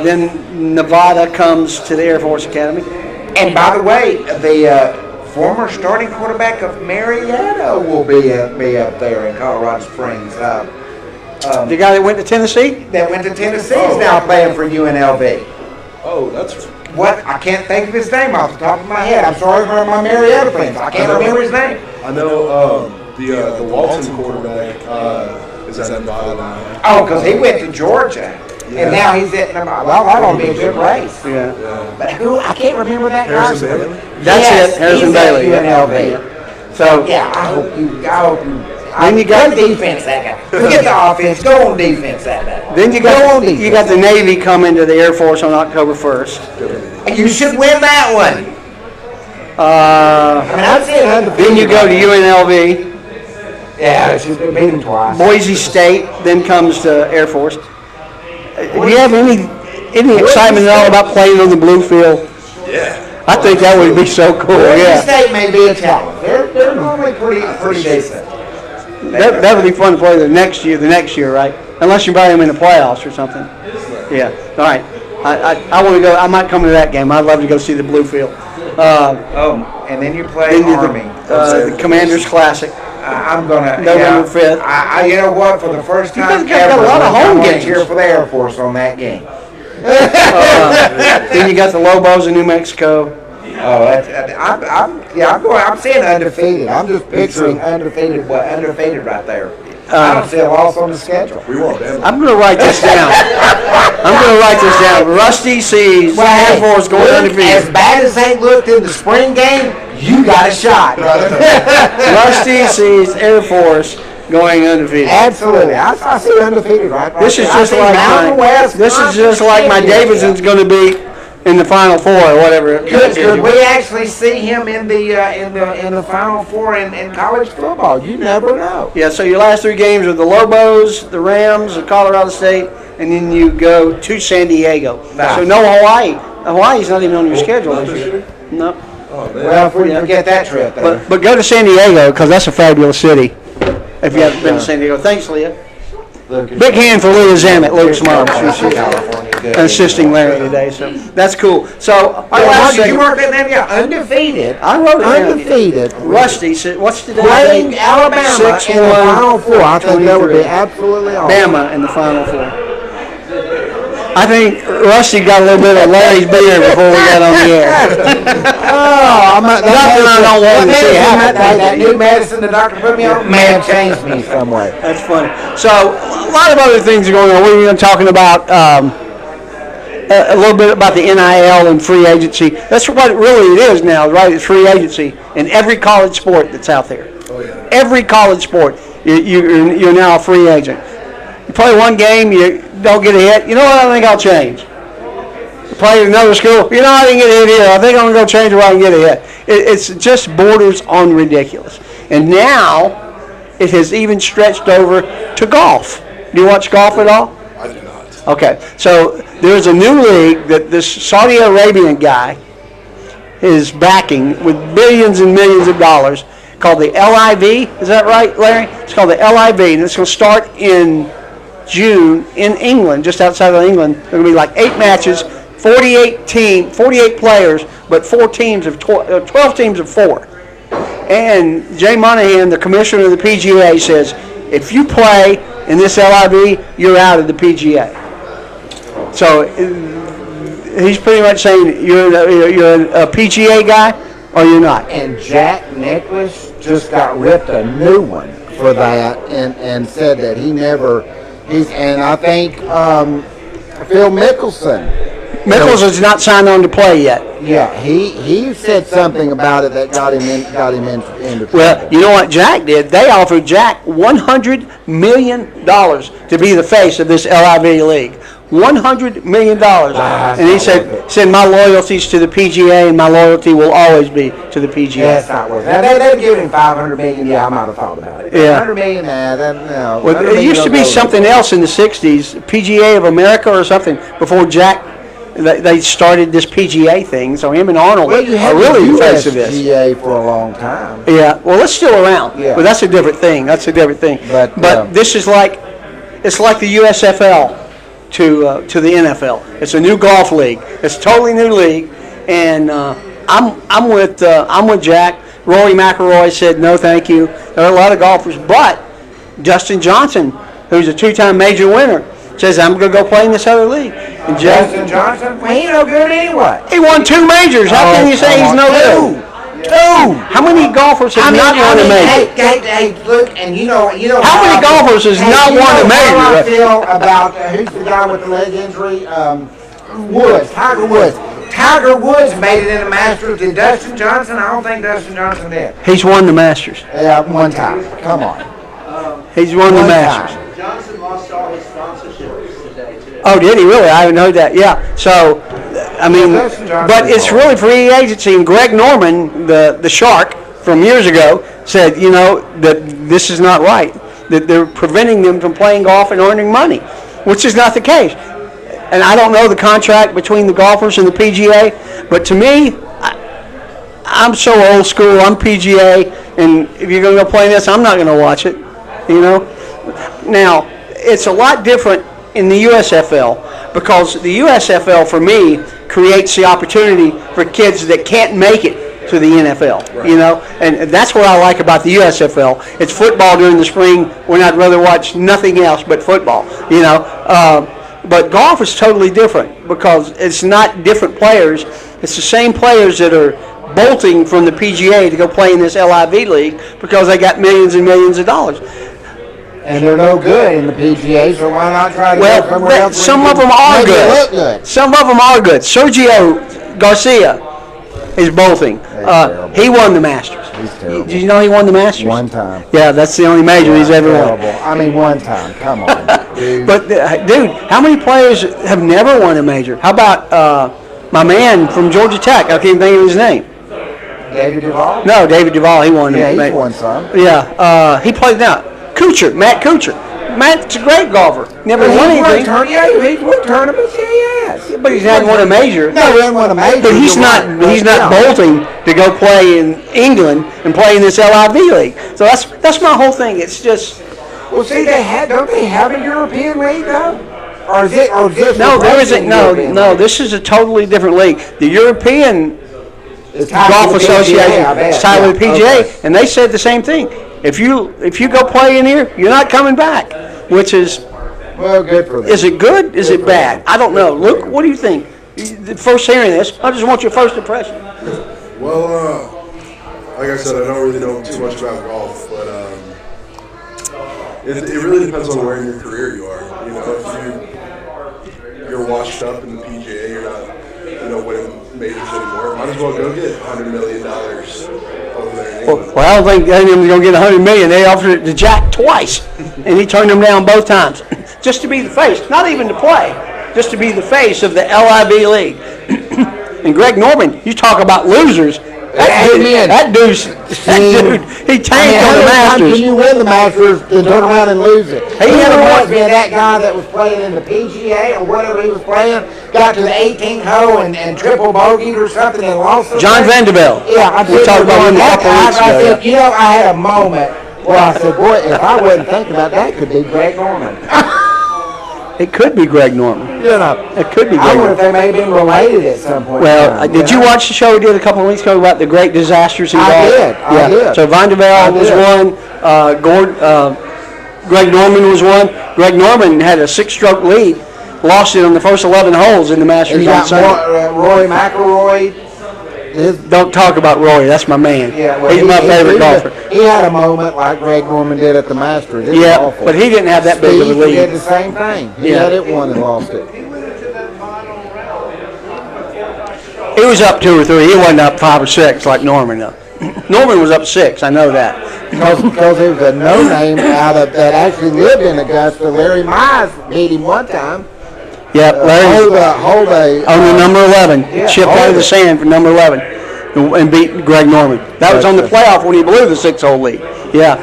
Then Nevada comes to the Air Force Academy. And by the way, the former starting quarterback of Marietta will be up there in Colorado Springs. The guy that went to Tennessee? That went to Tennessee is now playing for UNLV. Oh, that's What? I can't think of his name off the top of my head. I'm sorry for my Marietta fans. I can't remember his name. I know the Walton quarterback is at Nevada now. Oh, because he went to Georgia. Yeah. And now he's at Nevada. Well, that ought to be a good race. Yeah. But who? I can't remember that guy's Harrison name. Bailey? That's Yes, it, Harrison he's at Bailey. UNLV. So Yeah, I hope you. Then you got- Good defense, that guy. Forget the offense. Go on defense, that guy. then you Go on got defense. the Navy coming to the Air Force on October 1st. You should win that one. I mean, I'd say Then you go to UNLV. Yeah, she's beat them twice. Boise State, then comes to Air Force. Do you have any excitement at all about playing on the blue field? Yeah. I think that would be so cool. Boise Yeah, State may be a challenge. They're normally pretty decent. that would be fun to play the next year, right? Unless you buy them in the playoffs or something. Yeah. All right. I want to go. I might come to that game. I'd love to go see the blue field. And then you play Army. The Commanders Classic. I'm gonna November 5th. I you know what? For the first time guys got ever, a lot of home I'm gonna games. cheer for the Air Force on that game. Then you got the Lobos in New Mexico. Oh, I'm saying undefeated. I'm just picturing undefeated right there. I don't see a loss on the schedule. We want them. I'm going to write this down. Rusty sees Air Force going As undefeated. bad as they looked in the spring game, you got a shot. Rusty sees Air Force going undefeated. Absolutely. I see undefeated right there. This is I just see like Mountain West my Davidson's going to be in the Final Four or whatever. Could we actually see him in the Final Four in college football? You never know. Yeah, so your last three games are the Lobos, the Rams, and Colorado State, and then you go to San Diego. Nah. So no Hawaii. Hawaii's not even on your schedule this year. No. Well, if we forget that trip, then. But go to San Diego because that's a fabulous city. If you haven't been to San Diego, thanks, Leah. Big hand for Leah Zammit, Luke's mom. She's assisting Larry today, so that's cool. So our last Did you segment, mark that down? Yeah, undefeated. I wrote it down. Undefeated. Rusty said, "What's today?" Playing Alabama in the 6-1, Final Four. I think that would be 23. absolutely awesome. Bama in the Final Four. I think Rusty got a little bit of Larry's beer before we got on the air. Nothing I don't want to see happen. That new medicine the doctor put me on, man, changed me some way. That's funny. So a lot of other things are going on. We're going to be talking about a little bit about the NIL and free agency. That's what it is now, right? It's free agency in every college sport that's out there. Oh, yeah. Every college sport, you're now a free agent. You play one game, you don't get a hit. You know what? I think I'll change. You play at another school. You know, I didn't get a hit here. I think I'm going to go change where I can get a hit. It's just borders on ridiculous. And now it has even stretched over to golf. Do you watch golf at all? I do not. Okay, so there's a new league that this Saudi Arabian guy is backing with billions and millions of dollars called the LIV. Is that right, Larry? It's called the LIV, and it's going to start in June in England, just outside of England. There are going to be like 8 matches, 48 players, but 12 teams of 4. And Jay Monahan, the commissioner of the PGA, says if you play in this LIV, you're out of the PGA. So he's pretty much saying you're a PGA guy or you're not. And Jack Nicklaus just got ripped a new one for that, and said that and I think Phil Mickelson is not signed on to play yet. Yeah, he said something about it that got him into trouble. Well, you know what Jack did? They offered Jack $100 million to be the face of this LIV league. $100 million. And he said, my loyalty's to the PGA and my loyalty will always be to the PGA. That's not worth it. Now, they've given him $500 million. Yeah, I might have thought about it. Yeah. $100 million, no. Well, it used to be something else in the 60s, PGA of America or something, before Jack, they started this PGA thing. So him and Arnold Well, you are had really the the face of this. USGA for a long time. Yeah, well, it's still around. Yeah. But that's a different thing. But this is it's like the USFL to the NFL. It's a new golf league. It's a totally new league, and I'm with Jack. Rory McIlroy said no, thank you. There are a lot of golfers, but Dustin Johnson, who's a 2-time major winner, says I'm going to go play in this other league. And Justin Johnson, well, he no good anyway. he won 2 majors. How can you say he's no good? 2. How many golfers have not won a major? Hey, look, and you know. How many golfers has not won a major? How I feel about who's the guy with the leg injury? Tiger Woods. Tiger Woods made it in the Masters. Did Dustin Johnson? I don't think Dustin Johnson did. He's won the Masters. Yeah, one time. Come on. He's won the One Masters. time. Johnson lost all his sponsorships today, too. Oh, did he really? I haven't heard that. Yeah. So, I mean, Dustin Johnson but is it's hard. really free agency. And Greg Norman, the Shark from years ago said, that this is not right, that they're preventing them from playing golf and earning money, which is not the case. And I don't know the contract between the golfers and the PGA, but to me, I'm so old school. I'm PGA, and if you're going to go play this, I'm not going to watch it. Now, it's a lot different in the USFL because the USFL, for me, creates the opportunity for kids that can't make it to the NFL. And that's what I like about the USFL. It's football during the spring when I'd rather watch nothing else but football. But golf is totally different because it's not different players. It's the same players that are bolting from the PGA to go play in this LIV league because they got millions and millions of dollars. And they're no good in the PGA, so why not try to go somewhere else? Some of them are look good. Some of them are good. Sergio Garcia is bolting. He won the Masters. He's terrible. Did you know he won the Masters? One time. Yeah, that's the only major he's ever won. I mean, one time. Come on, dude. But, dude, how many players have never won a major? How about my man from Georgia Tech? I can't even think of his name. David Duval? No, David Duval. He won. Yeah, he's won some. Yeah, he played now. Matt Kuchar. Matt's a great golfer. Never won anything. He's won tournaments. Yeah, yes. But he's hadn't won a major. No, he hasn't won a major. But he's not bolting to go play in England and play in this LIV league. So that's my whole thing. It's just. Well, see, don't they have a European league though? Or is this? No, there isn't. No. This is a totally different league. The European Golf Association is tied with the PGA, and they said the same thing. If you go play in here, you're not coming back, which is. Well, good for them. Is it good? Is it bad? I don't know. Luke, what do you think? First hearing this, I just want your first impression. Well, like I said, I don't really know too much about golf, but it really depends on where in your career you are. If you're washed up in the PGA, you're not, winning majors anymore. Might as well go get $100 million over there in England. Well, I don't think any of them are going to get $100 million. They offered it to Jack twice, and he turned them down both times, just to be the face, not even to play, just to be the face of the LIV league. And Greg Norman, you talk about losers. That dude, he tanked on the Masters. Can you win the Masters and turn around and lose it? He never was being that guy that was playing in the PGA or whatever he was playing, got to the 18th hole and triple bogeyed or something and lost it. John Vanderbilt. Yeah, we talked about him a couple weeks ago. I had a moment where I said, boy, if I wasn't thinking about that, it could be Greg Norman. It could be Greg Norman. It could be Greg I wonder if they may have been related at some point. Well, did you watch the show we did a couple of weeks ago about the great disasters in golf? I did. So Vanderbilt was one. Greg Norman was one. Greg Norman had a 6-stroke lead, lost it on the first 11 holes in the Masters on Sunday. Rory McIlroy. Don't talk about Rory. That's my man. Yeah, well, he's my favorite golfer. He had a moment like Greg Norman did at the Masters. But he didn't have that big of a lead. He did the same thing. He had it won and lost it. He was up 2 or 3. He wasn't up 5 or 6 like Norman, though. Norman was up 6. I know that. Because he was a no-name that actually lived in Augusta. Larry Mize beat him one time. Yep, Larry on the number 11, chipped out of the sand for number 11, and beat Greg Norman. That was on the playoff when he blew the 6-hole lead. Yeah,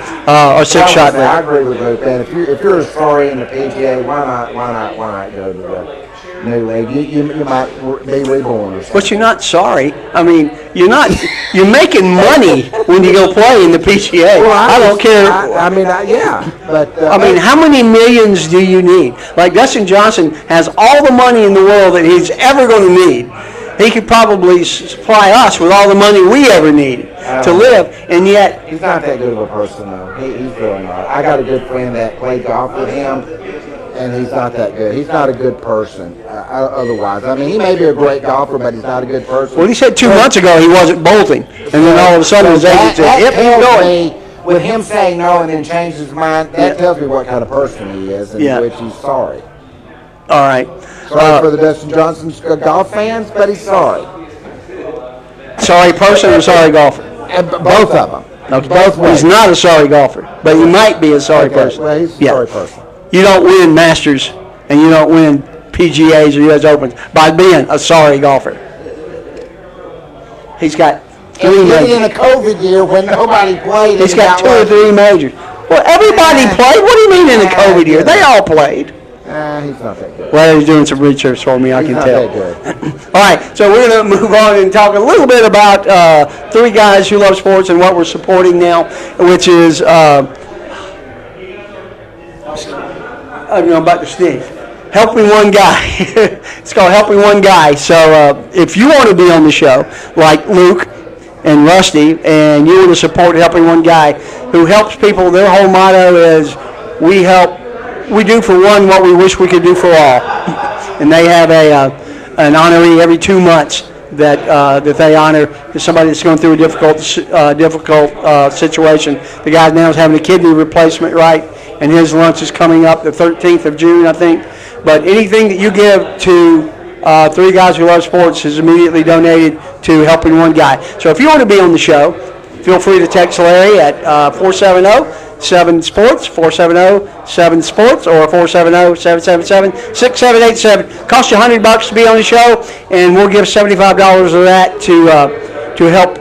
or 6-shot lead. I agree with Luke, man. If you're a sorry in the PGA, why not go to the new league? You might be reborn or something. But you're not sorry. I mean, you're making money when you go play in the PGA. Well, I don't care. I mean, how many millions do you need? Like Dustin Johnson has all the money in the world that he's ever going to need. He could probably supply us with all the money we ever need to live, and yet he's not that good of a person, though. He's really not. I got a good friend that played golf with him, and he's not that good. He's not a good person. Otherwise, I mean, he may be a great golfer, but he's not a good person. Well, he said 2 months ago he wasn't bolting, and then all of a sudden his agent said, "Yep, you're going." With him saying no and then change his mind, that tells me what kind of person he is, and which he's sorry. All right. Sorry for the Dustin Johnson golf fans, but he's sorry. Sorry person or sorry golfer? Both of them. Okay. Both ways. He's not a sorry golfer, but he might be a sorry person. Well, he's a sorry person. You don't win Masters and you don't win PGAs or U.S. Opens by being a sorry golfer. He's got And in a COVID year when nobody played. He's and got 2 or 3 majors. Well, everybody played. What do you mean in the COVID year? They all played. He's not that good. Well, he's doing some research for me, I He's can not tell. that good. All right, so we're going to move on and talk a little bit about 3 guys who love sports and what we're supporting now, which is, I'm about to sneeze. Helping One Guy. It's called Helping One Guy. So if you want to be on the show, like Luke and Rusty, and you want to support Helping One Guy, who helps people, their whole motto is, we do for one what we wish we could do for all. And they have an honoree every 2 months that they honor somebody that's going through a difficult situation. The guy now is having a kidney replacement, right? And his lunch is coming up the 13th of June, I think. But anything that you give to 3 Guys Who Love Sports is immediately donated to Helping One Guy. So if you want to be on the show, feel free to text Larry at 470-7-SPORTS, 470-7-SPORTS, or 470-777-6787. Costs you $100 to be on the show, and we'll give $75 of that to help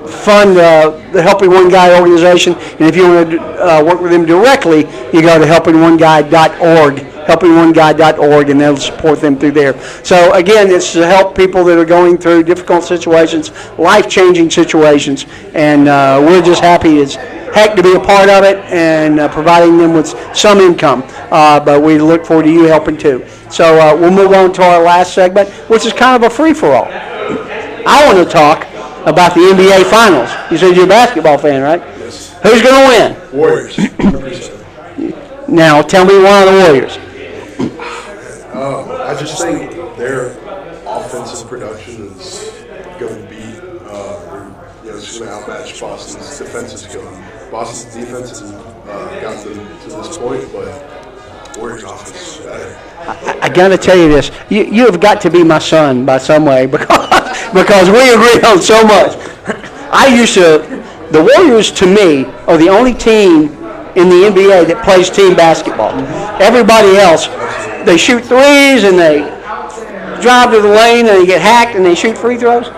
fund the Helping One Guy organization. And if you want to work with them directly, you go to helpingoneguy.org, helpingoneguy.org, and they'll support them through there. So again, it's to help people that are going through difficult situations, life-changing situations, and we're just happy as heck to be a part of it and providing them with some income. But we look forward to you helping too. So we'll move on to our last segment, which is kind of a free-for-all. I want to talk about the NBA Finals. You said you're a basketball fan, right? Yes. Who's going to win? Warriors. 100%. Now, tell me one of the Warriors. I just think their offensive production is going to beat, it's going to outmatch Boston's defensive skill. Boston's defense has gotten them to this point, but Warriors' offense is better. I got to tell you this. You have got to be my son by some way because we agree on so much. The Warriors to me are the only team in the NBA that plays team basketball. Everybody else, they shoot threes and they drive to the lane and they get hacked and they shoot free throws.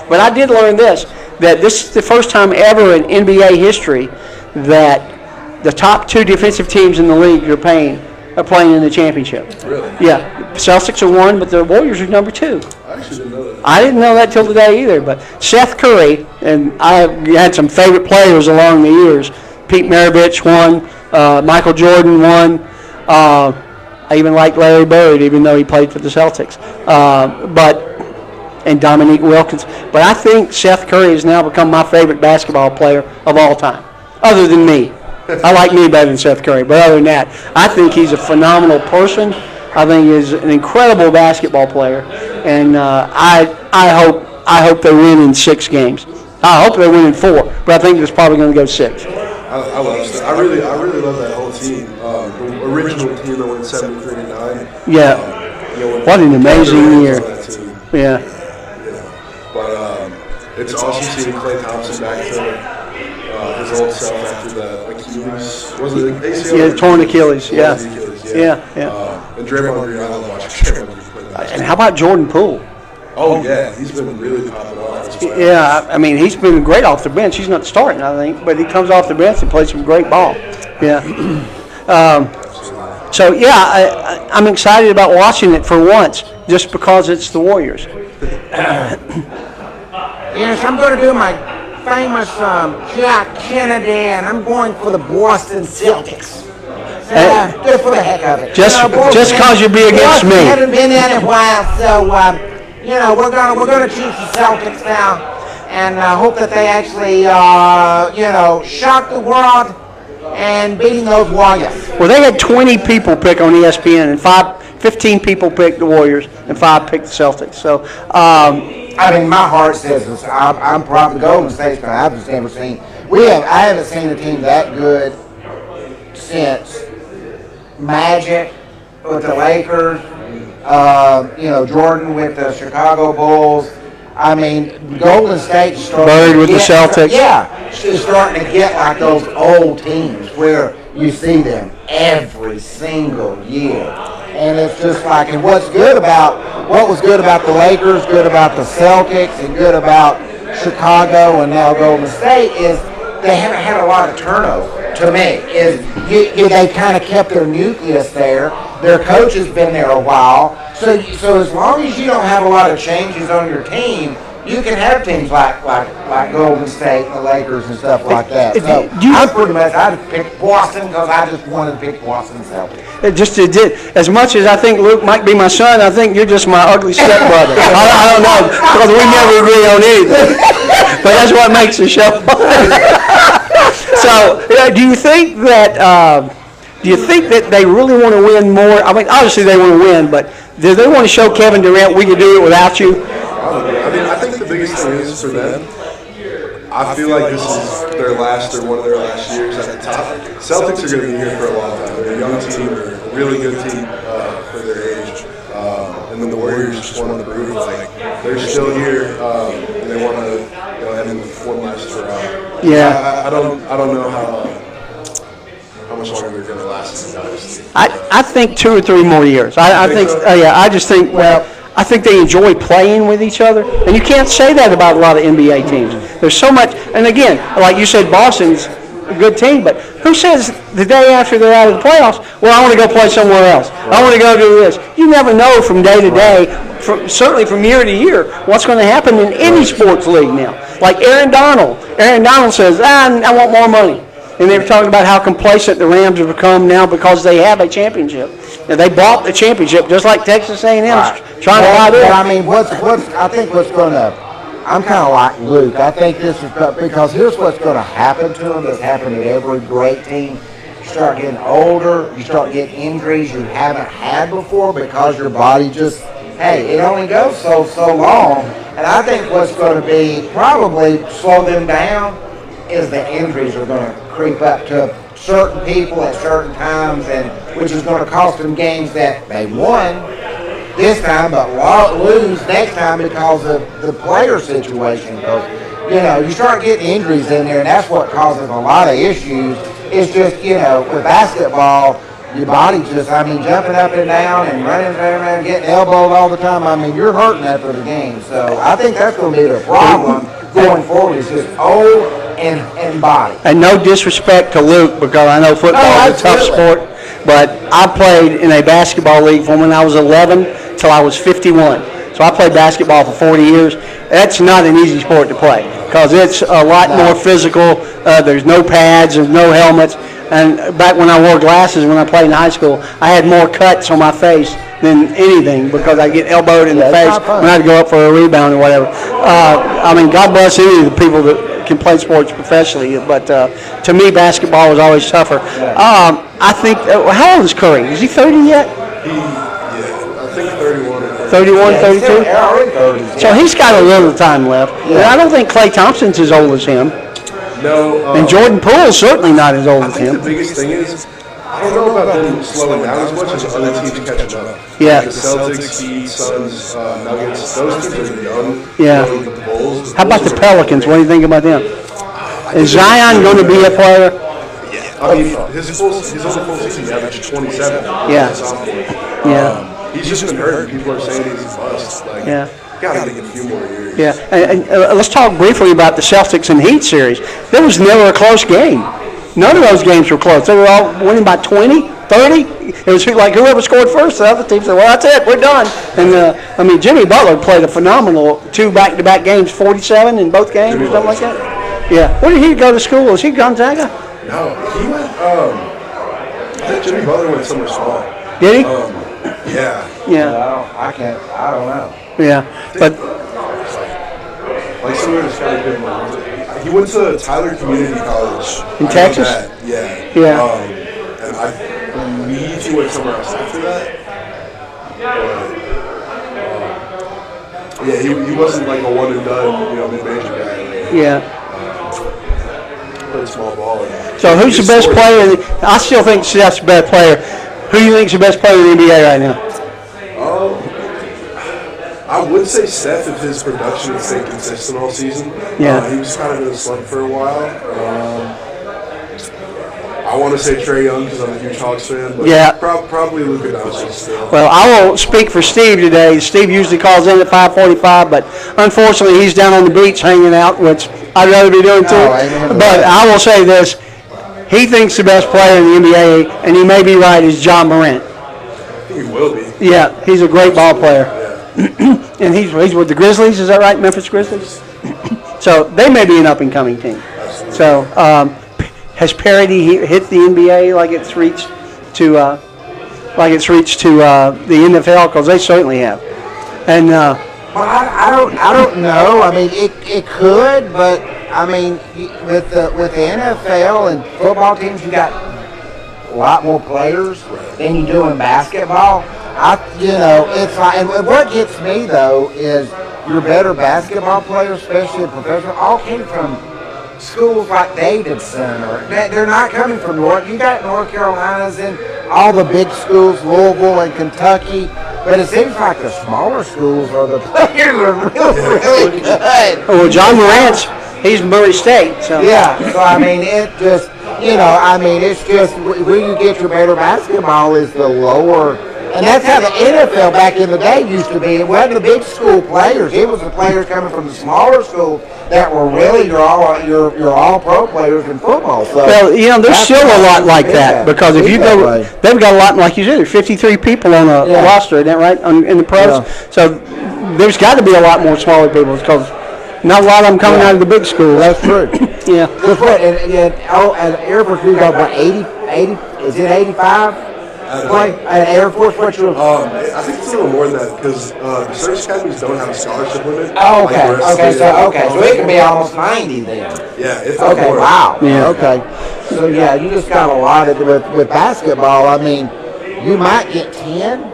But I did learn this, that this is the first time ever in NBA history that the top 2 defensive teams in the league are playing in the championship. Really? Yeah. Celtics are 1, but the Warriors are number 2. I actually didn't know that. I didn't know that till today either, but Seth Curry, and I had some favorite players along the years. Pete Maravich won, Michael Jordan won. I even liked Larry Bird, even though he played for the Celtics. And Dominique Wilkins. But I think Seth Curry has now become my favorite basketball player of all time, other than me. I like me better than Seth Curry, but other than that, I think he's a phenomenal person. I think he's an incredible basketball player, and I hope they win in 6 games. I hope they win in 4, but I think it's probably going to go 6. I love that. I really love that whole team. The original team that went 73-9. Yeah. What an amazing year. Yeah. But it's awesome seeing Klay Thompson back to his old self after the Achilles. Was it ACL? Yeah, torn Achilles. Yeah. And Draymond Green, I love watching Draymond Green play that. And how about Jordan Poole? Oh yeah, he's been really popping off. Yeah, I mean he's been great off the bench. He's not starting, I think, but he comes off the bench and plays some great ball. Yeah. So yeah, I'm excited about watching it for once, just because it's the Warriors. Yes, I'm going to do my famous Jack Kennedy, and I'm going for the Boston Celtics. Do it for the heck of it. Just because you be against me. Boston haven't been in a while, so we're gonna choose the Celtics now, and hope that they actually shock the world and beating those Warriors. Well, they had 20 people pick on ESPN, and 15 people picked the Warriors, and 5 picked the Celtics. So. I mean, my heart says this. I'm probably Golden State's fan. I've just never seen. I haven't seen a team that good since Magic with the Lakers. Jordan with the Chicago Bulls. I mean, Golden State's starting. Bird with the Celtics. Yeah, it's starting to get like those old teams where you see them every single year. And it's just like, and what was good about the Lakers, good about the Celtics, and good about Chicago and now Golden State is they haven't had a lot of turnover. To me, they kind of kept their nucleus there. Their coach has been there a while, so as long as you don't have a lot of changes on your team, you can have teams like Golden State, the Lakers, and stuff like that. So I'd pick Boston because I just wanted to pick Boston Celtics. It just it did. As much as I think Luke might be my son, I think you're just my ugly stepbrother. I don't know, because we never agree on anything. But that's what makes the show fun. So, do you think that they really want to win more? I mean, obviously they want to win, but do they want to show Kevin Durant we can do it without you? I think the biggest thing is for them, I feel like this is their last or one of their last years at the top. Celtics are going to be here for a long time. They're a young team, they're a really good team for their age. And then the Warriors just want to prove like they're still here and they want to end one last hurrah. Yeah. I don't know how much longer they're going to last in the dynasty. I think 2 or 3 more years. I just think I think they enjoy playing with each other, and you can't say that about a lot of NBA teams. There's so much, and again, like you said, Boston's a good team, but who says the day after they're out of the playoffs, well, I want to go play somewhere else. I want to go do this. You never know from day to day, certainly from year to year, what's going to happen in any sports league now. Like Aaron Donald. Aaron Donald says, I want more money. And they were talking about how complacent the Rams have become now because they have a championship. And they bought the championship just like Texas A&M trying to buy this. But I mean, I think what's going to, I'm kind of like Luke. I think this is because here's what's going to happen to them. That's happened to every great team. You start getting older. You start getting injuries you haven't had before because your body just, hey, it only goes so long. And I think what's going to be probably slow them down is the injuries are going to creep up to certain people at certain times, and which is going to cost them games that they won this time, but lose next time because of the player situation. Because you start getting injuries in there, and that's what causes a lot of issues. It's just with basketball, your body just jumping up and down and running around, getting elbowed all the time. I mean, you're hurting after the game. So I think that's going to be the problem going forward. Is just old and body. And no disrespect to Luke, because I know football is a tough sport, but I played in a basketball league from when I was 11 till I was 51. So I played basketball for 40 years. That's not an easy sport to play because it's a lot more physical. There's no pads, there's no helmets. And back when I wore glasses when I played in high school, I had more cuts on my face than anything because I get elbowed in the face when I'd go up for a rebound or whatever. God bless any of the people that can play sports professionally, but to me, basketball was always tougher. I think, how old is Curry? Is he 30 yet? I think 31 or 31, 32? So he's got a little time left. Yeah. And I don't think Klay Thompson's as old as him. No. And Jordan Poole's certainly not as old I as think him. the biggest thing is, I don't know about them slowing down as much as other teams catching up. Yeah. Like the Celtics, Heat, Suns, Nuggets, those teams are young. Yeah. The Bulls. How about the Pelicans? What do you think about them? Is Zion going to be a player? I mean, his only full season, he averaged 27. Yeah. As a sophomore. Yeah. He's just been hurt. People are saying he's a bust. Like, Yeah. gotta get a few more years. Yeah. And let's talk briefly about the Celtics and Heat series. There was never a close game. None of those games were close. They were all winning by 20, 30. It was like whoever scored first, the other team said, well, that's it, we're done. And, Jimmy Butler played a phenomenal 2 back-to-back games, 47 in both games or something like that. Yeah. Where did he go to school? Was he Gonzaga? No, he went, I think Jimmy Butler went somewhere small. Did he? Yeah. Yeah. I don't know. Yeah. But Like somewhere that's kind of good. He went to Tyler Community College. In I know Texas? that, Yeah. Yeah. And I believe he went somewhere else after that. But, yeah, he wasn't like a one and done, mid-major guy. yeah. Played small ball. So who's the best player? I still think Steph's the best player. Who do you think's the best player in the NBA right now? I would say Steph if his production had stayed consistent all season. Yeah. He was kind of in a slump for a while. I want to say Trae Young because I'm a huge Hawks fan, but Yeah. probably Luka Doncic still. Well, I will speak for Steve today. Steve usually calls in at 5:45, but unfortunately he's down on the beach hanging out, which I'd rather be doing too. amen. But I will say this. He thinks the best player in the NBA, and he may be right, is John Morant. I think he will be. Yeah, he's a great ball player. Yeah. And he's with the Grizzlies, is that right? Memphis Grizzlies? So they may be an up-and-coming team. So has parity hit the NBA like it's reached to the NFL? Because they certainly have. And Well, I don't know. I mean, it could, but I mean, with the NFL and football teams, you got a lot more players than you do in basketball. It's like, and what gets me though is your better basketball players, especially professional, all came from schools like Davidson, or they're not coming from North. You got North Carolina's and all the big schools, Louisville and Kentucky. But it seems like the smaller schools are the players are really good. well, John Morant's he's Murray State. So Yeah, so I mean, it just, it's just where you get your better basketball is the lower. And that's how the NFL back in the day used to be. It wasn't the big school players. It was the players coming from the smaller schools that were really your all pro players in football. So well, there's that's still a lot like that Yeah, because if you that go, way. they've got a lot like you said. There's 53 people on a Yeah. roster, isn't that right? In the pros, Yeah. so there's got to be a lot more smaller people because not a lot of them coming out of the big schools. That's true. Yeah. That's right. And Air Force, we got what, 80, is it 85? Play at Air Force, what's your? I think it's a little more than that because the service academies don't have a scholarship limit. Oh, like okay. the rest of Okay, the- so it could be almost 90 then. Yeah, it's Okay, more. wow. Yeah. Okay. So yeah, you just got a lot of with basketball. I mean, you might get 10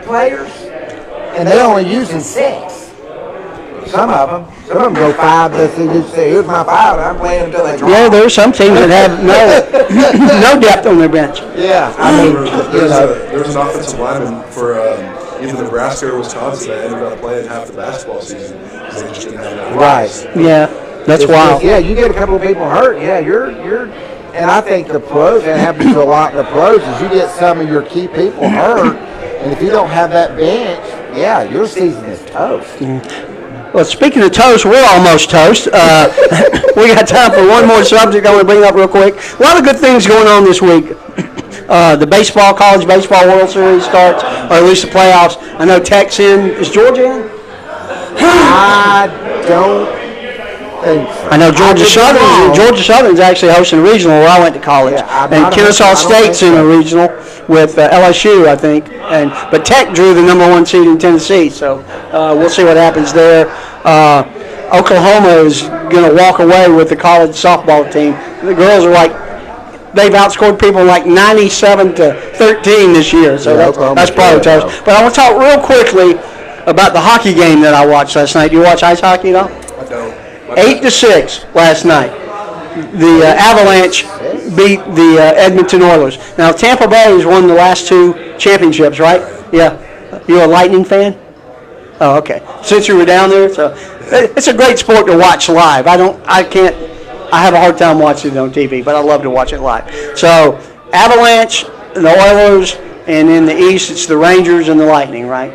players, and they're only using 6. Some of them go 5. They say, "Here's my 5. I'm playing until they drop." Yeah, there are some teams that have no depth on their bench. Yeah. I mean, There was an offensive lineman for either Nebraska or Wisconsin that ended up playing half the basketball season because they just didn't have enough right. Yeah, that's It's wild. just- yeah, you get a couple of people hurt. Yeah, you're. And I think the pros, and it happens to a lot of the pros, is you get some of your key people hurt, and if you don't have that bench, yeah, your season is toast. Well, speaking of toast, we're almost toast. We got time for one more subject I want to bring up real quick. A lot of good things going on this week. The college baseball World Series starts, or at least the playoffs. I know Tech's in. Is Georgia in? I don't think so. I know Georgia Southern's actually hosting a regional where I went to college, Yeah, I'm and not Kennesaw I don't State's think in a so. regional with LSU, I think. But Tech drew the number 1 seed in Tennessee, so we'll see what happens there. Oklahoma is going to walk away with the college softball team. The girls are they've outscored people like 97-13 this year, so Yeah, that's probably Oklahoma's good, tough. But I want to talk real quickly about the hockey game that I watched last night. You watch ice hockey at all? I don't. 8-6 last night. The Avalanche beat the Edmonton Oilers. Now Tampa Bay has won the last 2 championships, right? Yeah. You a Lightning fan? Oh, okay. Since you were down there, so it's a great sport to watch live. I have a hard time watching it on TV, but I love to watch it live. So Avalanche, the Oilers, and in the East it's the Rangers and the Lightning, right?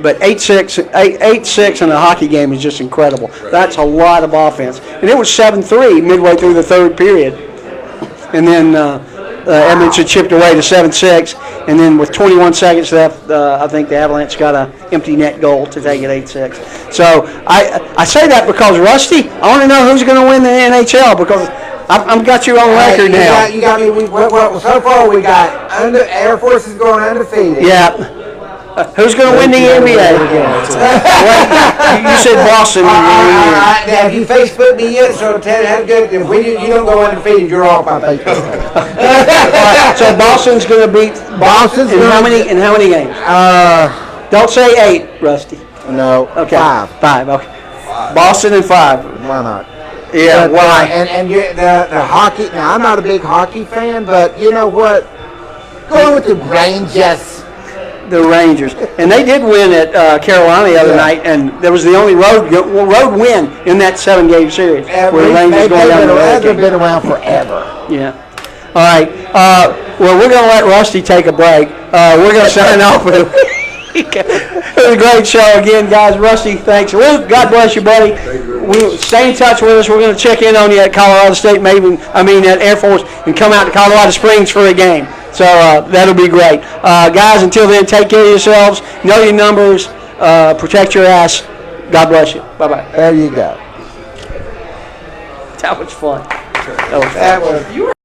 But 8-6 in a hockey game is just incredible. That's a lot of offense. And it was 7-3 midway through the third period. And then Edmonton chipped away to 7-6. And then with 21 seconds left, I think the Avalanche got an empty net goal to take it 8-6. So I say that because, Rusty, I want to know who's going to win the NHL because I've got you on record now. You got me. So far we got Air Force is going undefeated. Yeah. Who's going to win the NBA? You said Boston. Have you Facebooked me yet? So tell you how good. If you don't go undefeated, you're off my Facebook. So Boston's going to beat Boston's in how gonna- many games? Don't say 8, Rusty. No. Okay. 5. 5. Okay. Boston and 5. Why not? Yeah. But, Why? And the hockey. Now I'm not a big hockey fan, but you know what? Going with the Rangers. The Rangers, and they did win at Carolina the other night, and that was the only road win in that 7-game series. Where the Rangers going down the road. They've been around forever. Yeah. All right. Well, we're going to let Rusty take a break. We're going to sign off with it was a great show again, guys. Rusty, thanks. Luke, God bless you, buddy. We stay in touch with us. We're going to check in on you at Colorado State, at Air Force, and come out to Colorado Springs for a game. So that'll be great. Guys, until then, take care of yourselves. Know your numbers. Protect your ass. God bless you. Bye-bye. There you go. That was fun. That was